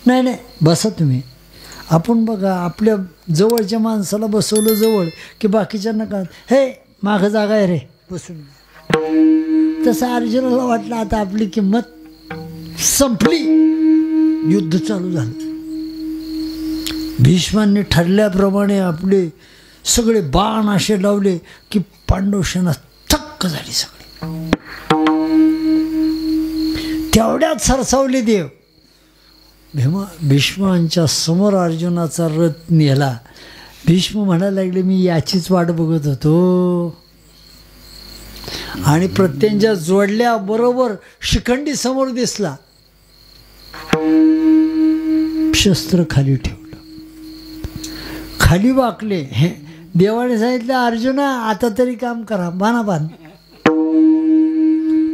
नाही नाही बसा तुम्ही. आपण बघा आपल्या जवळच्या माणसाला बसवलं जवळ की बाकीच्यांना का हे मागं जागा आहे रे बसून. तसं अर्जुनाला वाटलं आता आपली किंमत संपली. युद्ध चालू झालं. भीष्मांनी ठरल्याप्रमाणे आपले सगळे बाण असे लावले की पांडव सेना थक्क झाली सगळी. तेवढ्यात सरसावले देव. भीष्मांच्या समोर अर्जुनाचा रथ नेला. भीष्म म्हणायला लागले मी याचीच वाट बघत होतो. आणि प्रत्यंच्या जोडल्या बरोबर शिखंडी समोर दिसला. शस्त्र खाली ठेवलं, खाली वाकले. देवाने सांगितलं अर्जुना आता तरी काम करा, बाणा बांध.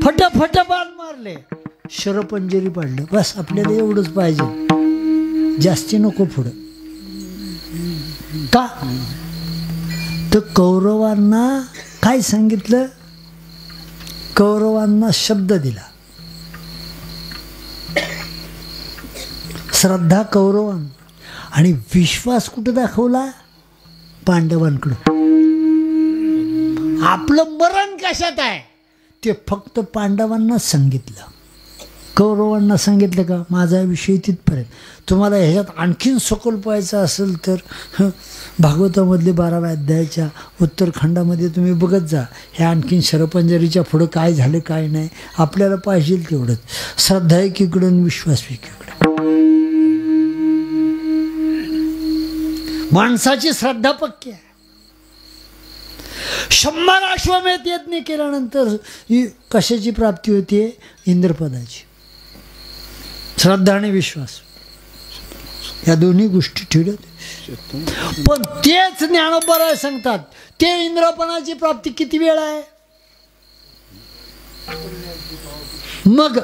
फटाफट बाण मारले, शरपंजरी पाडलं. बस आपल्याला एवढंच पाहिजे, जास्ती नको पुढं. का तर कौरवांना काय सांगितलं? कौरवांना शब्द दिला, श्रद्धा कौरवांना, आणि विश्वास कुठं दाखवला? पांडवांकडं. आपलं मरण कशात आहे ते फक्त पांडवांना सांगितलं, कौरवांना सांगितलं का? माझा विषय तिथपर्यंत. तुम्हाला ह्याच्यात आणखीन सखोल पाहायचं असेल तर भागवतामधले 12व्या अध्यायाच्या उत्तरखंडामध्ये तुम्ही बघत जा. ह्या आणखीन शरपंजरीच्या पुढं काय झालं काय नाही आपल्याला पाहिजे तेवढंच. श्रद्धा एकीकडे आणि विश्वास एकीकडे. माणसाची श्रद्धा पक्की आहे. 100 अश्वमेध यज्ञ केल्यानंतर कशाची प्राप्ती होते? इंद्रपदाची. श्रद्धा आणि विश्वास या दोन्ही गोष्टी ठेवल्या. पण तेच ज्ञानोबराय सांगतात ते इंद्रपदाची प्राप्ती किती वेळ आहे? मग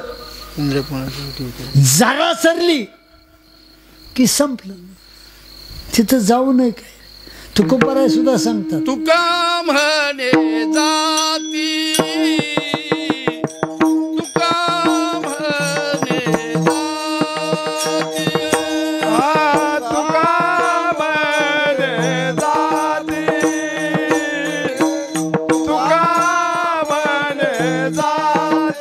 जरा सरली की संपलं, तिथं जाऊ नये. काय तुकोबराय सुद्धा सांगतात, तुका म्हणे जाती, तुका म्हणे जाती, तुका म्हणे जाती, तुका म्हणे जाती, तुका म्हणे जाती,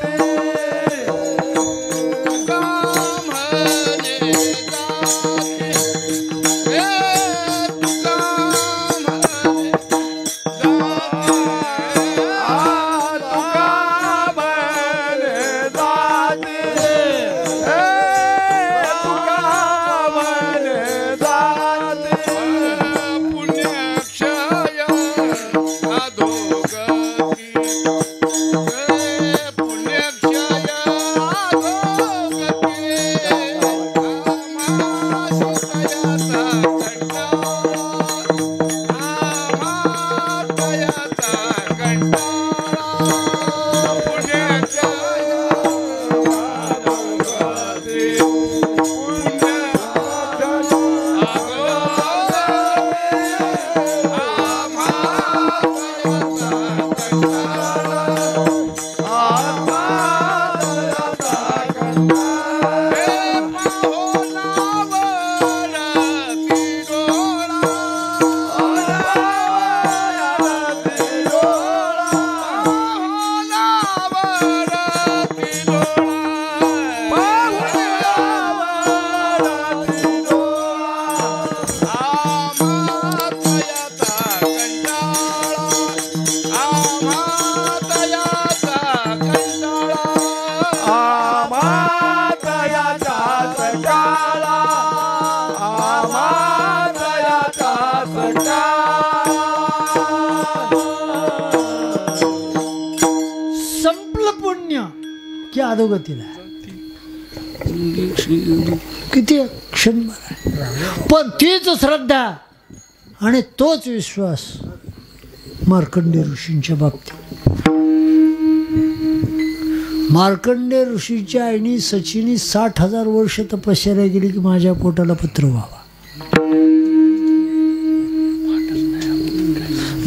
की अधोगतीला किती क्षणभर आहे. पण तीच श्रद्धा आणि तोच विश्वास मार्कंडेय ऋषींच्या बाबतीत. मार्कंडेय ऋषीच्या आईनी सचिनी 60,000 वर्ष तपश्चर्या केली की माझ्या पोटाला पुत्र व्हावा.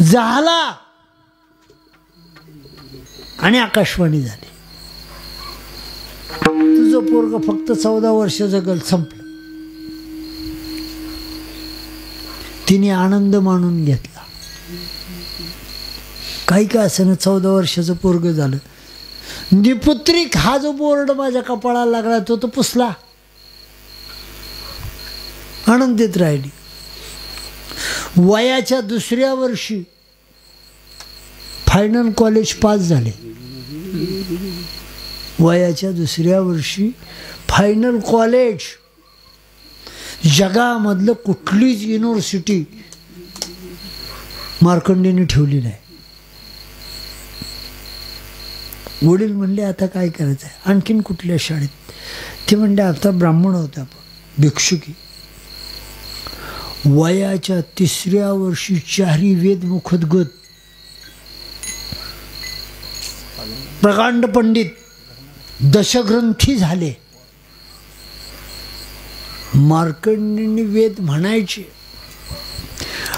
झाला आणि आकाशवाणी झाली, तुझं पोरग फक्त 14 वर्ष जगल. संपलं. तिने आनंद मानून घेतला. काही का असं 14 वर्षाचं पोरग झालं. निपुत्रिक हा जो बोर्ड माझ्या कपाळाला लागला तो पुसला. आनंदित राहिली. वयाच्या 2ऱ्या वर्षी फायनल कॉलेज पास झाले. वयाच्या 2ऱ्या वर्षी फायनल कॉलेज. जगामधलं कुठलीच युनिव्हर्सिटी मार्कंडेयने ठेवली नाही. वडील म्हणले आता काय करायचं आहे, आणखीन कुठल्या शाळेत? ते म्हणले आता ब्राह्मण होता भिक्षुकी. वयाच्या 3ऱ्या वर्षी 4 वेद मुखोद्गत, प्रकांड पंडित, दशग्रंथी झाले. मार्कंडेयनी वेद म्हणायचे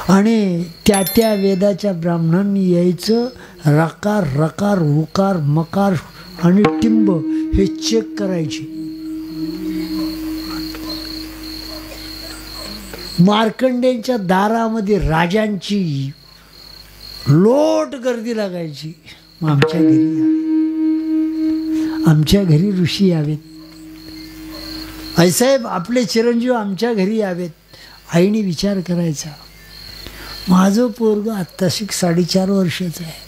आणि त्या वेदाच्या ब्राह्मणांनी यायचं, रकार रकार उकार मकार आणि टिंब हे चेक करायचे. मार्कंडेंच्या दारामध्ये राजांची लोट गर्दी लागायची. मग आमच्या घरी ऋषी यावेत, आईसाहेब आपले चिरंजीव आमच्या घरी यावेत. आईने विचार करायचा, माझं पोरग आत्ताशी 4.5 वर्षाचं आहे,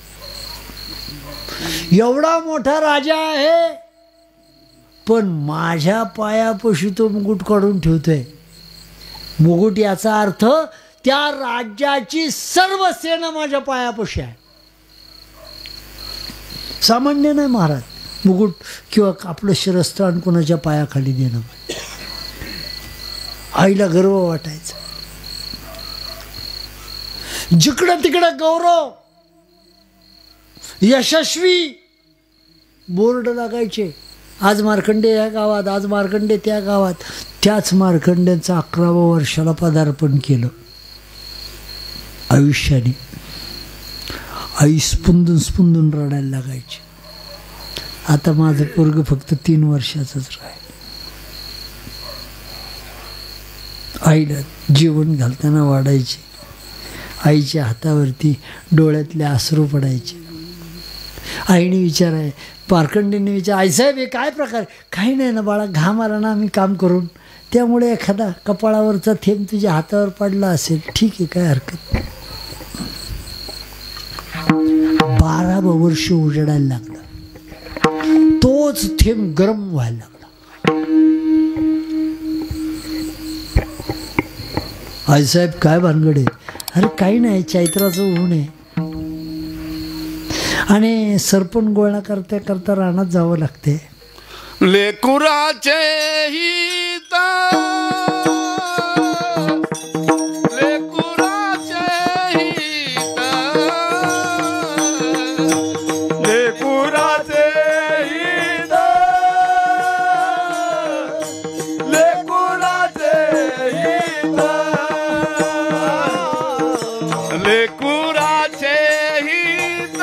एवढा मोठा राजा आहे, पण माझ्या पायापाशी तो मुकुट काढून ठेवतोय. मुकुट याचा अर्थ त्या राज्याची सर्व सेना माझ्या पायापाशी आहे. सामान्य नाही महाराज मुकुट किंवा आपलं शिरस्त्राण कोणाच्या पायाखाली देणं. आईला गर्व वाटायचा. जिकडं तिकडं गौरव, यशस्वी बोर्ड लागायचे. आज मार्कंडे या गावात, आज मार्कंडे त्या गावात. त्याच मार्कंडेंचं 11व्या वर्षाला पदार्पण केलं आयुष्याने. आई स्पुंदून स्पुंदून रडायला लागायची. आता माझं पोरग फक्त 3 वर्षाचंच राहील. आईला जेवण घालताना वाढायचे. आईच्या हातावरती डोळ्यातले अश्रू पडायचे. आईने विचाराय, मार्कंडेंनी विचार, आईसाहेब हे काय प्रकार? काही नाही ना बाळा, घाम आला ना आम्ही काम करून, त्यामुळे एखादा कपाळावरचा थेंब तुझ्या हातावर पडला असेल. ठीक आहे, काय हरकत नाही. 12वं वर्ष उजडायला लागलं. तोच थेंब गरम व्हायला लागला. आईसाहेब काय भानगड आहे? अरे काही नाही, चैत्राचं ऊन आहे आणि सरपण गोळा करता करता रानात जावं लागते. लेकुराचे हित, लेकुराचे हित, लेकुराचे हित, लेकुराचे हित, लेकुराचे हित,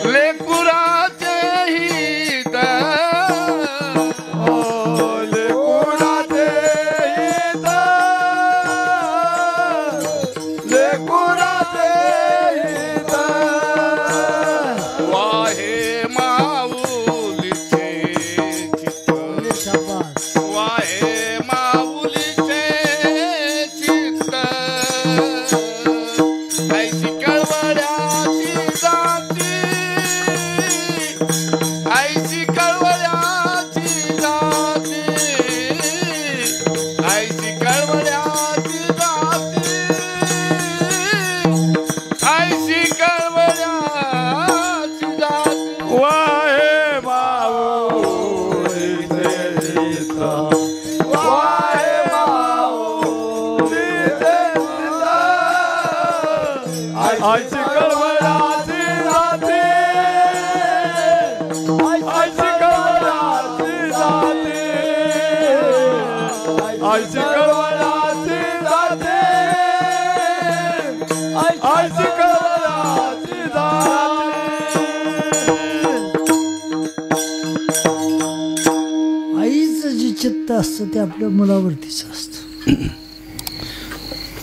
लेकुराचे हित, लेकुराचे हित, लेकुराचे हित. वाहे माऊलीचे चित्त, वाहे माऊलीचे चित्त, ऐशी कळवळ्याची जाती, ऐशी कळवळ्याची जाती, ऐशी कळवळ्याची जाती, ऐशी कळवळ्याची जाती. वाहे माऊलीचे हित, वाहे माऊलीचे हित, आईची कळवळाची जाती, आईची कळवळाची जाती, आईची कळवळाची जाती, आईची कळवळाची जाती. आईचं जे चित्त असतं ते आपल्या मुलावरतीच असतं.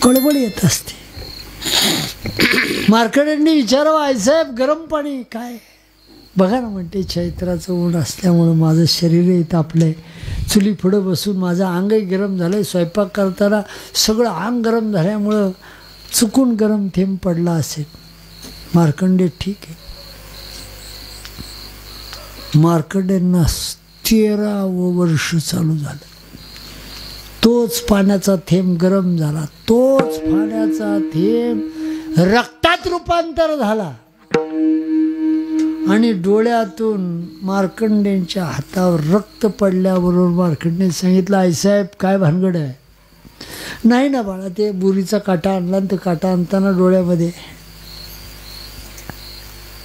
कळबळ येत असते. मार्कंडेंनी विचारावं, आईसाहेब गरम पाणी काय? बघा ना, म्हणते चैत्राचं ऊन असल्यामुळं माझं शरीरही तापलंय, चुली पुढं बसून माझं अंगही गरम झालंय, स्वयंपाक करताना सगळं अंग गरम झाल्यामुळं चुकून गरम थेंब पडला असेल. मार्कंडे ठीक आहे. मार्कंडेंना 13वं वर्ष चालू झालं. तोच पाण्याचा थेंब गरम झाला, तोच पाण्याचा थेंब रक्तात रूपांतर झाला आणि डोळ्यातून मार्कंडेंच्या हातावर रक्त पडल्याबरोबर मार्कंडेंनी सांगितलं, आईसाहेब काय भानगड आहे? नाही ना बाळा, ते बुरीचा काटा आणला, ते काटा आणताना डोळ्यामध्ये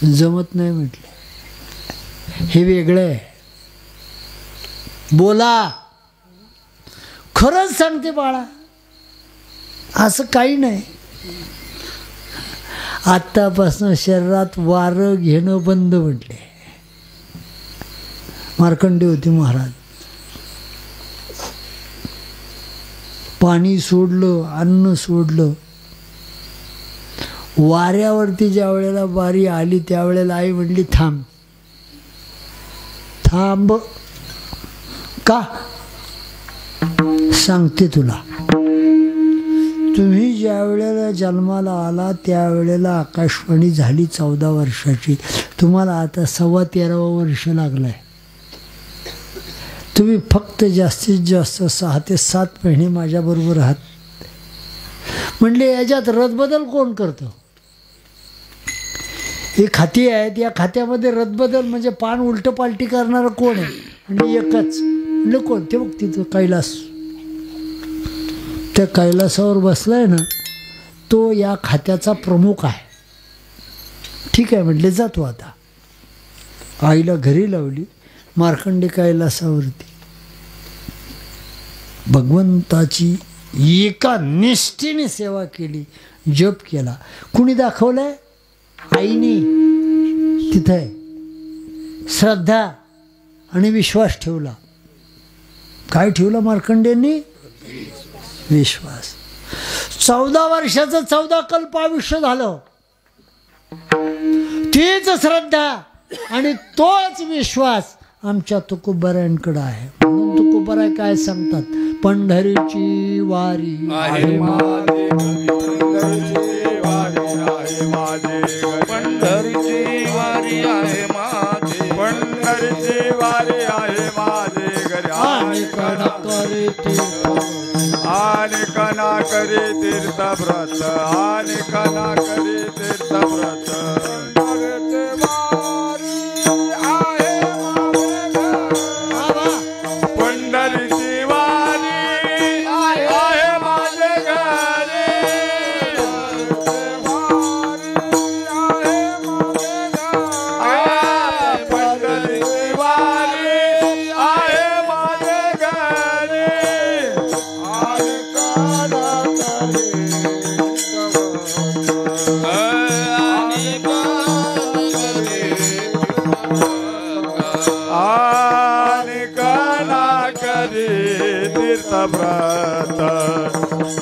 जमत नाही म्हटलं, हे वेगळं आहे. बोला, खरंच सांगते बाळा, असं काही नाही. आत्तापासून शरीरात वारं घेणं बंद म्हटले. मार्कंडे होते महाराज. पाणी सोडलं, अन्न सोडलं. वाऱ्यावरती ज्या वेळेला बारी आली त्यावेळेला आई म्हणली थांब. थांब का सांगते तुला. तुम्ही ज्या वेळेला जन्माला आला त्यावेळेला आकाशवाणी झाली 14 वर्षाची. तुम्हाला आता 13.25 वर्ष लागलंय. तुम्ही फक्त जास्तीत जास्त 6 ते 7 महिने माझ्याबरोबर आहात. म्हणले याच्यात रदबदल कोण करतं? हे खाती आहेत, या खात्यामध्ये रदबदल म्हणजे पान उलट पालटी करणारं कोण आहे? म्हणजे एकच. म्हणजे कोण? ते बघ तिथं कैलास. त्या कैलासावर बसलाय ना तो या खात्याचा प्रमुख आहे. ठीक आहे म्हटले जातो आता. आईला घरी लावली. मार्कंडे कैलासावरती भगवंताची एका निष्ठेने सेवा केली, जप केला. कुणी दाखवलंय? आईने. तिथं आहे श्रद्धा आणि विश्वास ठेवला. काय ठेवला मार्कंडेंनी? विश्वास. 14 वर्षाचं 14 कल्प आयुष्य झालं. तीच श्रद्धा आणि तोच विश्वास आमच्या तुकोबारायांकडे आहे. म्हणून तुकोबाराय काय सांगतात? पंढरीची वारी आहे माझी पंढरीची वारी आहे माझे. पंढरीची वारी आहे माझे घरी. आणि कणा करे आणि कणा करे तीर्थ व्रत. आणि कणा करे तीर्थ व्रत. पंढरीची वारी आहे माझे घरी. पंढरीची वारी आहे माझे घरी. आणि कणा करे तीर्थव्रत.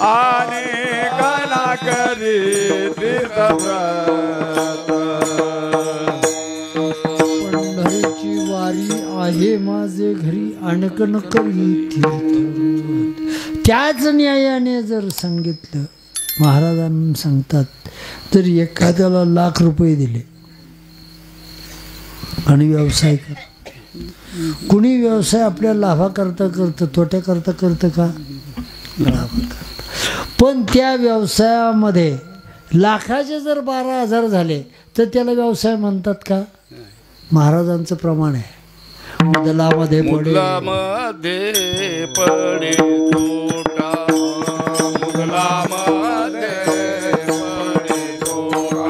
आणि कणा करे तीर्थव्रत. पंढरीची वारी आहे माझे घरी अणकन करी तीर्थ. त्याच न्यायाने जर सांगितलं, महाराजांना सांगतात, तर एखाद्याला ₹1,00,000 दिले आणि व्यवसाय कर. कुणी व्यवसाय आपल्या लाभाकरता करतं, तोट्याकरता करतं का? लाभाकरता. पण त्या व्यवसायामध्ये लाखाचे जर 12,000 झाले तर त्याला व्यवसाय म्हणतात का? महाराजांचं प्रमाण आहे. मुदलामध्ये पडे पडे तोटा. मुदलामध्ये पडे तोटा.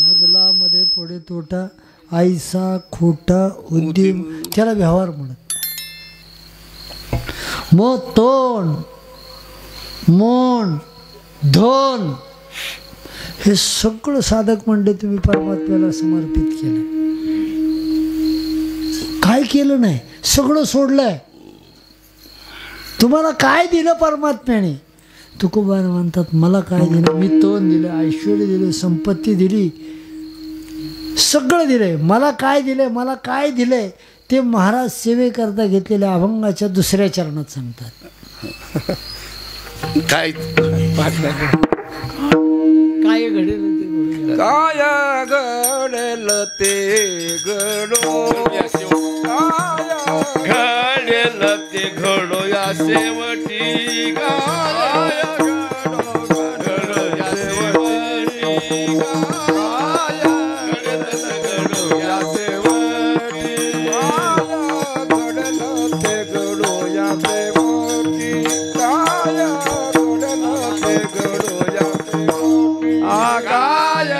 मुदलामध्ये पडे तोटा आईसा खोटा उद्यम, त्याला व्यवहार म्हणत. मग तोंड मन धन हे सगळं साधक म्हणजे तुम्ही परमात्म्याला समर्पित केलं. काय केलं नाही, सगळं सोडलंय. तुम्हाला काय दिलं परमात्म्याने? तुकोबा म्हणतात मला काय दिलं, मी तोंड दिलं, ऐश्वर्य दिलं, संपत्ती दिली, सगळं दिलंय. मला काय दिलंय, मला काय दिलंय ते महाराज सेवेकरता घेतलेल्या अभंगाच्या दुसऱ्या चरणात सांगतात. काय काय घडेल ते काय घडेल ते घडो, घडेल ते घडो या शेवटी. काय घडो या शेवटी, घडेल ते घडो या शेवटी, घडेल ते घडो या शेवटी, काय घडेल ते घडो या शेवटी. काय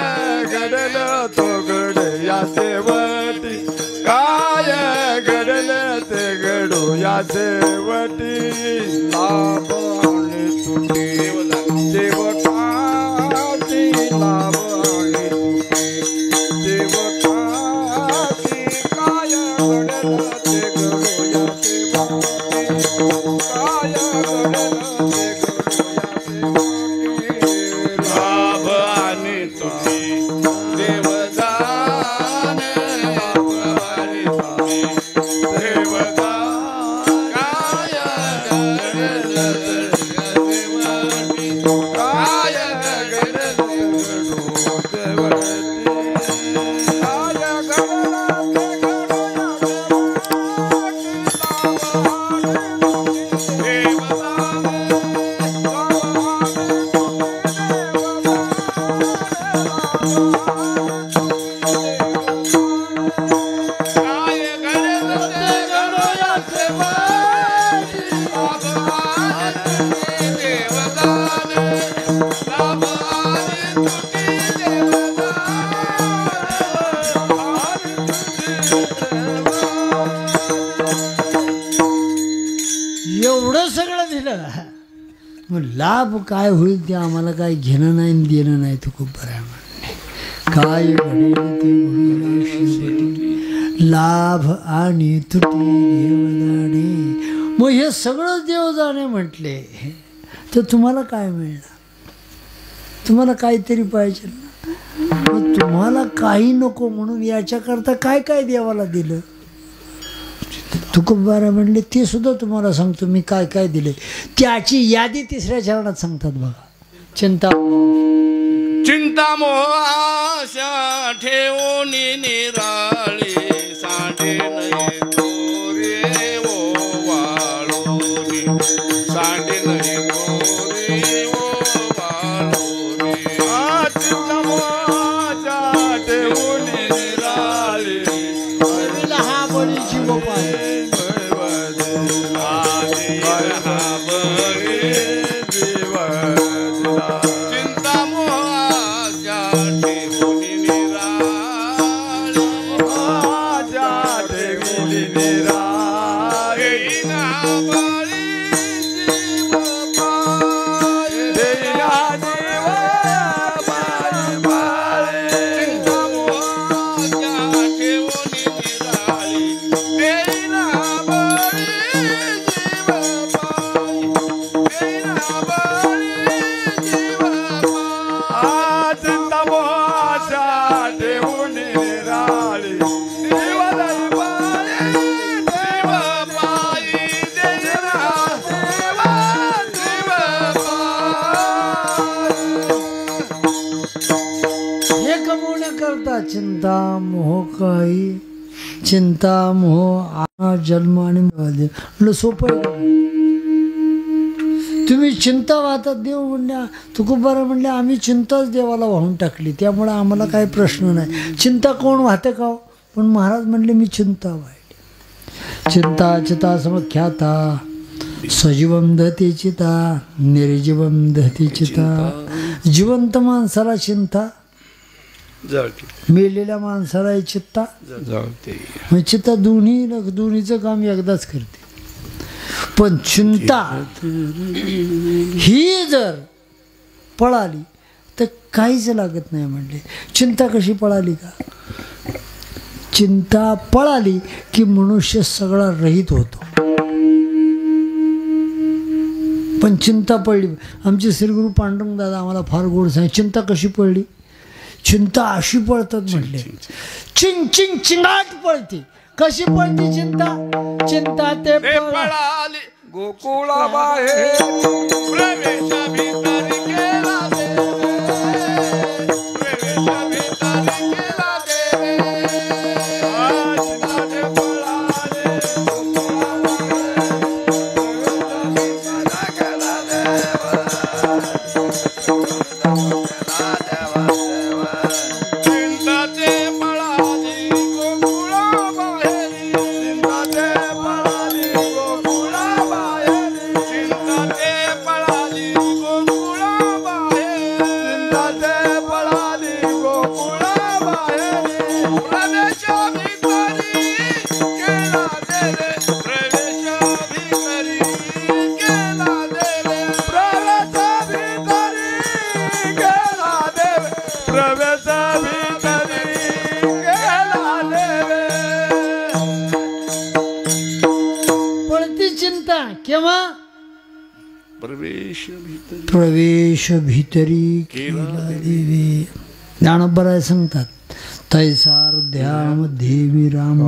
घडल तो घड या शेवटी, काय घडल ते घडो या शेवटी. लाभ आणि तुटी शेवटाची, लाभ आणि तुटी शेवटाची. काय घडल ते घडो या शेवटी, काय घडल ते घडो या शेवटी. लाभ आणि तुटी देवदान, लाभ आणि तुटी देवदान. काय घडेल ते शेवटी, काय घडेल ते घडो शेवटी. एवढं सगळं दिलं, मग लाभ काय होईल ते आम्हाला काय घेणं नाही आणि देणं नाही. तो खूप बरं आहे म्हणणे. काय घडेल ते घडो शेवटी, लाभ आणि तुटी देवजाणे. मग हे सगळं देवजाणे म्हटले तर तुम्हाला काय मिळणार? तुम्हाला काहीतरी पाहिजे ना. मग तुम्हाला काही नको म्हणून याच्याकरता काय काय देवाला दिलं? तुकोबारा म्हणले ते सुद्धा तुम्हाला सांगतो मी काय काय दिले. त्याची यादी तिसऱ्या चरणात सांगतात बघा. चिंता चिंता मोह आशा ठेवून निराळी, सांडे नाही तोरे ओ वाळोनी, सांडे नाही तोरे ओ वाळोनी. चिंता मोहाच्या ठेवून निराळी, हा बळीची गोपाळ चिंता मोहाच्या ठेवून निराळी, माझ्या ठेवून निराळी. येईना बळी जीव पायी, देईना जीव पायी पायी. चिंता मोहाच्या ठेवून निराळी, येईना बळी जीव पायी, येईना बळी जीव पायी. चिंता मोहाच्या ठेवून निराळी, जीवलय पायी जीव पायी देईना देवा जीव पायी. हे कमवण्याकरता चिंता मोह काही, चिंता मोह आना जन्म आणि म्हणलं सोपं आहे का? तुम्ही चिंता वाहतात देव म्हणल्या. तुकोबारा म्हणले आम्ही चिंताच देवाला वाहून टाकली, त्यामुळे आम्हाला काही प्रश्न नाही. चिंता कोण वाहते का? पण महाराज म्हणले मी चिंता वाहिली. चिंता चिता समख्याता, सजीवम दहते चिता, निर्जीवम दहते चिता. जिवंत माणसाला चिंता, जळते मेलेल्या माणसाला चित्ता. जळते. चित्ता दोन्हीचं काम एकदाच करते. पण चिंता ही जर पळाली तर काहीच लागत नाही म्हणले. चिंता कशी पळाली का? चिंता पळाली की मनुष्य सगळा रहित होतो. पण चिंता पडली. आमचे श्रीगुरु पांडुरंग दादा आम्हाला फार गोड सांग, चिंता कशी पडली? चिंता अशी पळतात म्हटले, चिंग चिंग चिंगाट पळते. कशी पळते चिंता? चिंता ते पळाली गोकुळाबाहेर प्रवेश भितरी केला देवे, प्रवेश भितरी केला देवे. चिंता ते पळाली केव्हा? प्रवेश भीतरी केला देवे. ज्ञानोबराय सांगतात, तैसारुध्यामध्ये विराम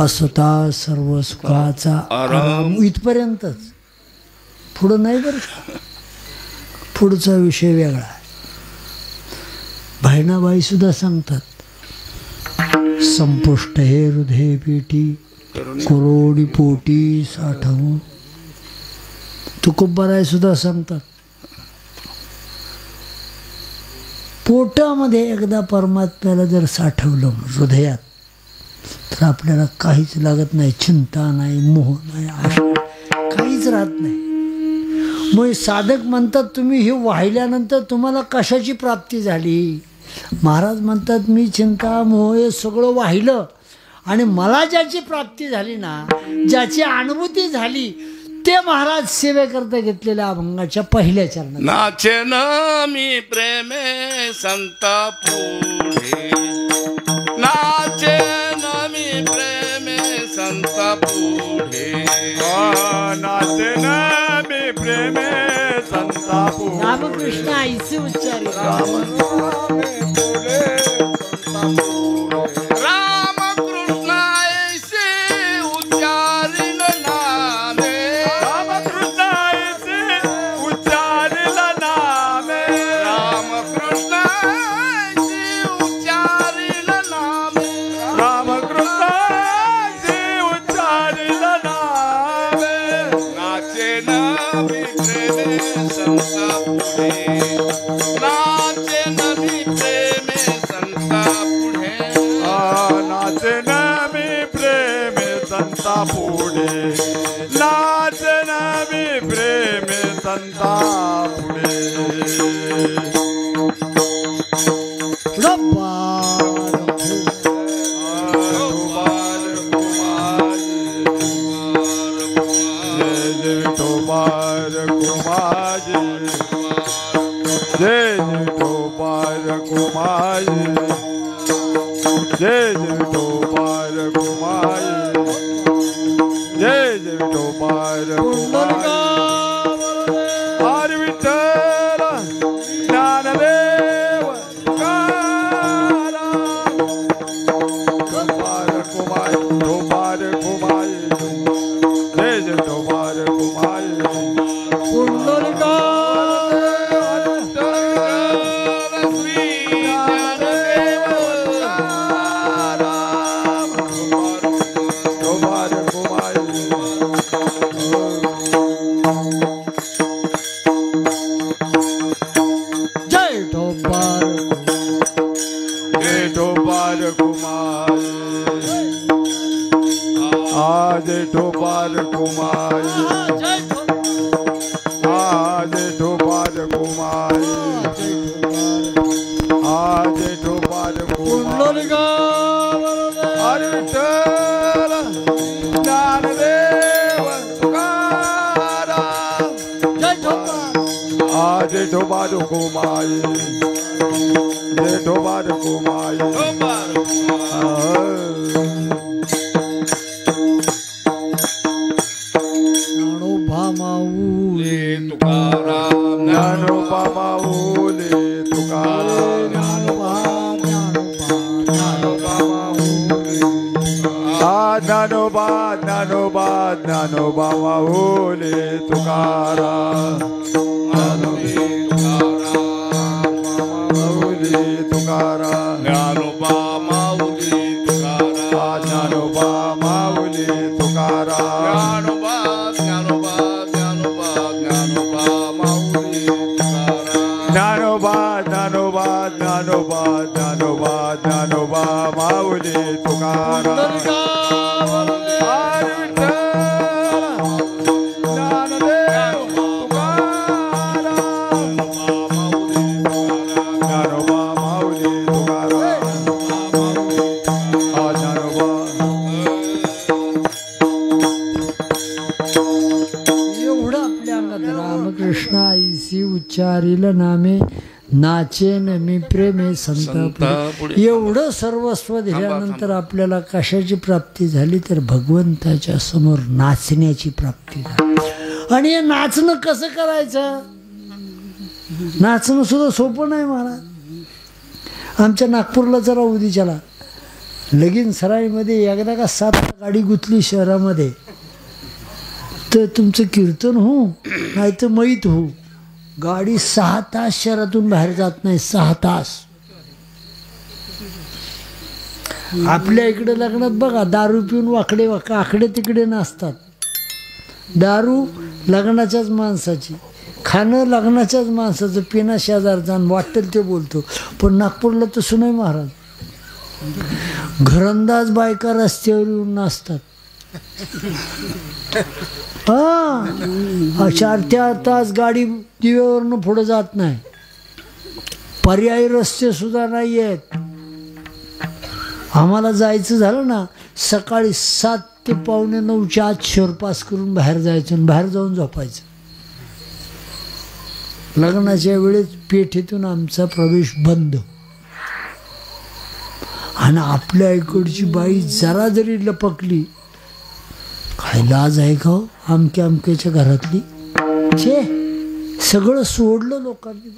असता सर्व सुखाचा आराम. इथपर्यंतच, पुढं नाही बरं. पुढचा विषय वेगळा आहे. बहिणाबाई सुद्धा सांगतात, संपुष्ट हे हृदय पेटी करोडी पोटी साठवून. तुकोबाराय सुद्धा सांगतात, पोटामध्ये एकदा परमात्म्याला जर साठवलं हृदयात तर आपल्याला काहीच लागत नाही. चिंता नाही, मोह नाही, आशा काहीच राहत नाही. मग साधक म्हणतात, तुम्ही हे वाहिल्यानंतर तुम्हाला कशाची प्राप्ती झाली? महाराज म्हणतात, मी चिंता मोह हे सगळं वाहिलं आणि मला ज्याची प्राप्ती झाली ना, ज्याची अनुभूती झाली, ते महाराज सेवेकरता घेतलेल्या अभंगाच्या पहिल्या चरणात. नाचे न मी प्रेमे संता पुढे, नाचे न मी प्रेमे संता पुढे, नाचे न मी प्रेमे संता पुढे. रामकृष्ण आईचे उच्चारी पुढे, नाचन मी प्रेम संता पुढे. जय विठोबार कुमारी, जय विठोबार कुमारी, जय जय विठोबार कुमारी. हरी विठ्ठल ज्ञानदेव विठोबार कुमारी, विठोबार कुमारी, जय जय विठोबार कुमारी. Hare Krishna, Jnana Deva, जेठोबा रुकुमाई जेठोबा रुकुमाई Dnyanoba माऊली तुकाराम ज्ञानोबा माऊली तुकाराम ज्ञानोबा ज्ञानोबा ज्ञानोबा ज्ञानोबा माऊली तुकाराम माऊली तुकाराम ज्ञानोबा माऊली तुकाराम ज्ञानोबा माऊली तुकाराम ज्ञानोबा ज्ञानोबा ज्ञानोबा ज्ञानोबा माऊली तुकाराम ज्ञानोबा ज्ञानोबा ज्ञानोबा ज्ञानोबा ज्ञानोबा माऊली तुकाराम रामकृष्ण ऐसी उच्चारिल नामे नाचे नमी प्रेमे संताप. एवढं सर्वस्व दिल्यानंतर आपल्याला कशाची प्राप्ती झाली तर भगवंताच्या समोर नाचण्याची प्राप्ती झाली. आणि हे नाचणं कसं करायचं? नाचणं सुद्धा सोपं नाही महाराज. आमच्या नागपूरला जरा उद्याच्याला लगीन सराईमध्ये एकदा का 7 गाडी गुंतली शहरामध्ये तर तुमचं कीर्तन हो नाही तर मैत हो. गाडी 6 तास शहरातून बाहेर जात नाही. 6 तास. आपल्या इकडे लग्नात बघा दारू पिऊन वाकडे आकडे तिकडे नसतात. दारू लग्नाच्याच माणसाची, खाणं लग्नाच्याच माणसाचं, पिणं शेजारचा, वाटेल ते बोलतो. पण नागपूरला तसं नाही महाराज. घरंदाज बायका रस्त्यावर येऊन नाचतात. 4 तास गाडी दिव्यावरनं पुढं जात नाही. पर्यायी रस्ते सुद्धा नाही आहेत. आम्हाला जायचं झालं ना सकाळी 7 ते 8:45 आत शहर पास करून बाहेर जायचं आणि बाहेर जाऊन झोपायचं. लग्नाच्या वेळेस पेठेतून आमचा प्रवेश बंद. आणि आपल्या इकडची बाई जरा जरी लपकली काय लाज आहे का हो अमक्याच्या घरातली. छे सगळं सोडलं लोकांनी.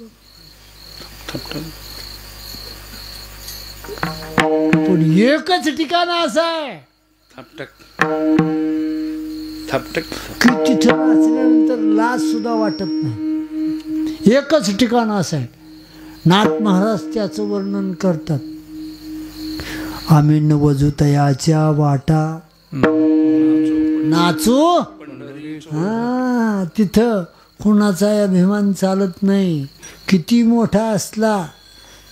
पण एकच ठिकाण असं आहे की तिथं नाचल्यानंतर लाज सुद्धा वाटत नाही. एकच ठिकाण असं आहे. नाथ महाराज त्याचं वर्णन करतात. आम्ही नवजुतयाच्या वाटा नाचू. तिथं कुणाचा अभिमान चालत नाही. किती मोठा असला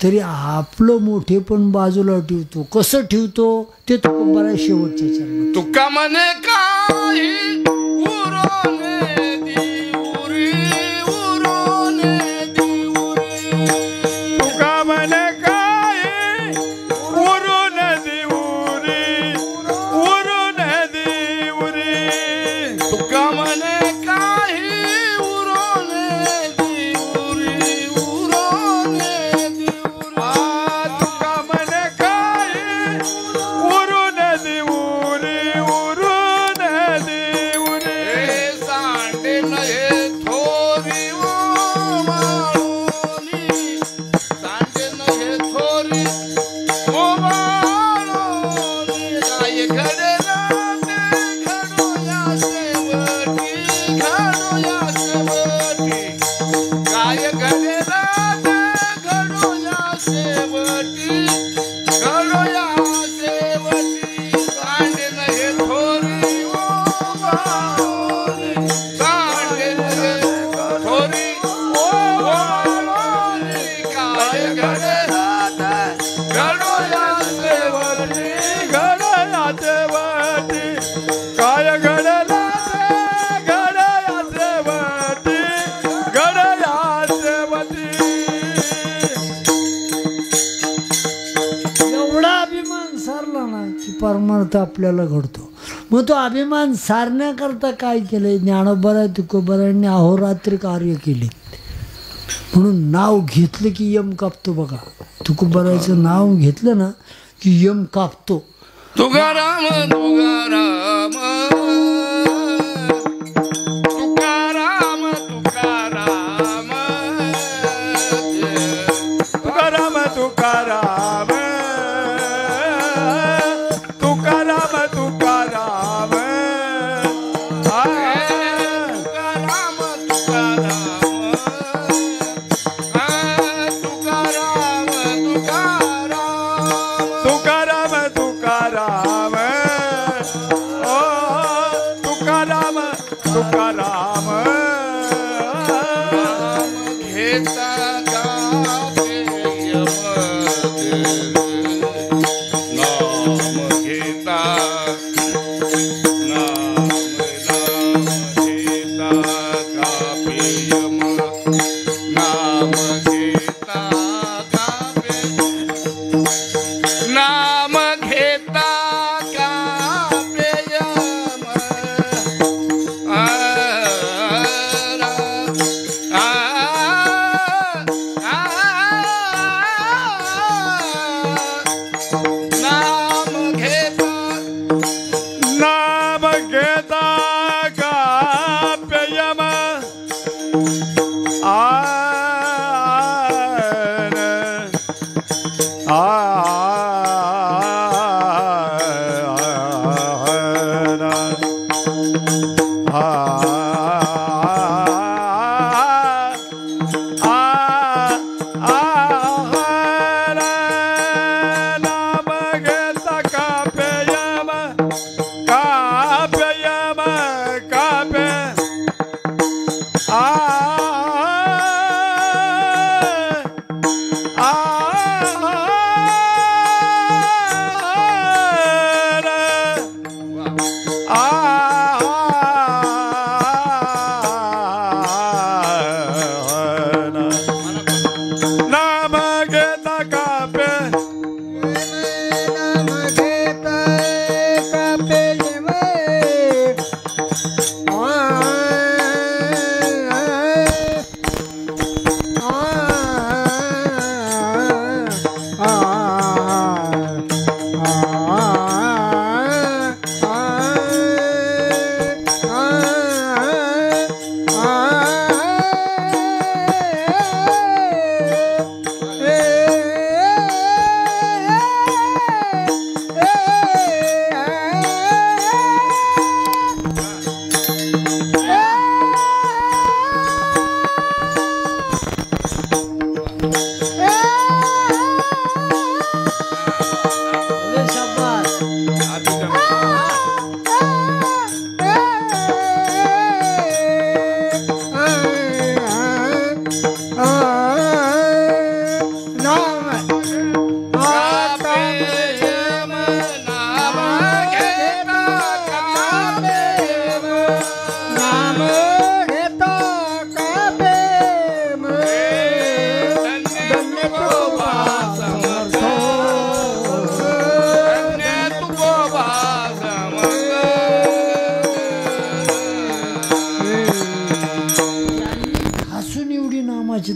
तरी आपलं मोठे पण बाजूला ठेवतो. कसं ठेवतो ते तो बऱ्याच शेवटच्या चरणात. तुका म्हणे काही उरोने दिवरी उरोने दिवरी. तुका म्हणे काय उरून दिवरी उरून दिवरी. तुका म्हणे काही उरोने दिवरी उरोने दिवरी. तुका म्हणे काय उरून दिवरी उरून दिवरी. सांडे नये थोरी ओ माळोनी. सांडे नये थोरी ओ माळोनी. काय घडला ते घडोया शेवटी घडोया शेवटी. काय घडला ते घडोया शेवटी घडोया शेवटी. सांडे नये थोरी ओ माळोनी. सांडे नये थोरी ओ माळोनी. काय घडला ते घडोया शेवटी घडयाचे वटी काय घडला ते घडयाचे वटी घडयाचे वटी. एवढा अभिमान सारला ना की परमार्थ आपल्याला घडतो. मग तो अभिमान सारण्याकरता काय केलंय? ज्ञानोबा तुकोबारांनी अहोरात्री कार्य केले. म्हणून नाव घेतलं की यम कापतो बघा. तुकोबारायचं नाव घेतलं ना की यम कापतो. तुकाराम तुकाराम तुकाराम तुकाराम तुकाराम तुकाराम तुकाराम तुकाराम तुकाराम घेता गाते यम नाम घेता नाम घेता कापे यम नाम घेता कापे नाम घेता कापे यम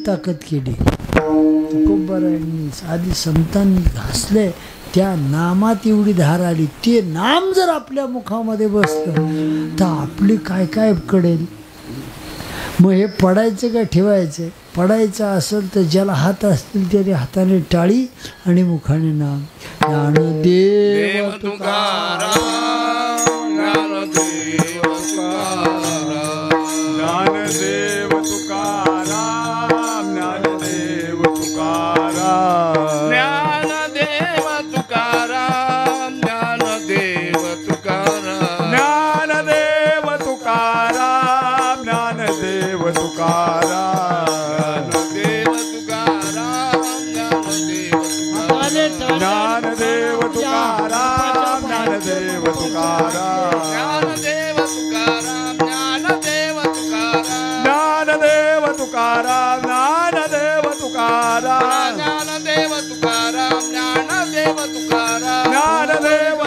ताकद केली. तुकोबारायांनी आधी संतांनी घासले त्या नामात एवढी धार आली. ते नाम जर आपल्या मुखामध्ये बसलं तर आपली काय काय कळेल. मग हे पडायचं का ठेवायचं. पडायचं असेल तर ज्याला हात असतील त्याने हाताने टाळी आणि मुखाने नाम. ज्ञानदेव तुकाराम ज्ञानदेव तुकाराम ज्ञानदेव तुकाराम ज्ञानदेव तुकाराम ज्ञानदेव तुकाराम ज्ञानदेव तुकाराम ज्ञानदेव तुकाराम ज्ञानदेव तुकाराम ज्ञानदेव तुकाराम ज्ञानदेव तुकाराम ज्ञानदेव तुकाराम ज्ञानदेव तुकाराम ज्ञानदेव तुकाराम ज्ञानदेव तुकाराम ज्ञानदेव तुकाराम ज्ञानदेव तुकाराम ज्ञानदेव तुकाराम ज्ञानदेव तुकाराम ज्ञानदेव तुकाराम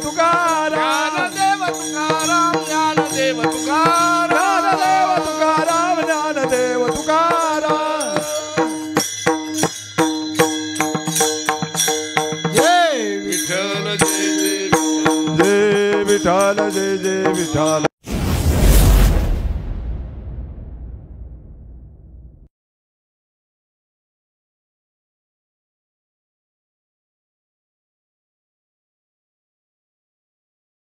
तुकाराम ज्ञानदेव तुकाराम ज्ञानदेव तुकाराम ज्ञानदेव तुकाराम ज्ञानदेव तुकाराम विठ्ठल जय जय जय विठ्ठल जय जय विठ्ठल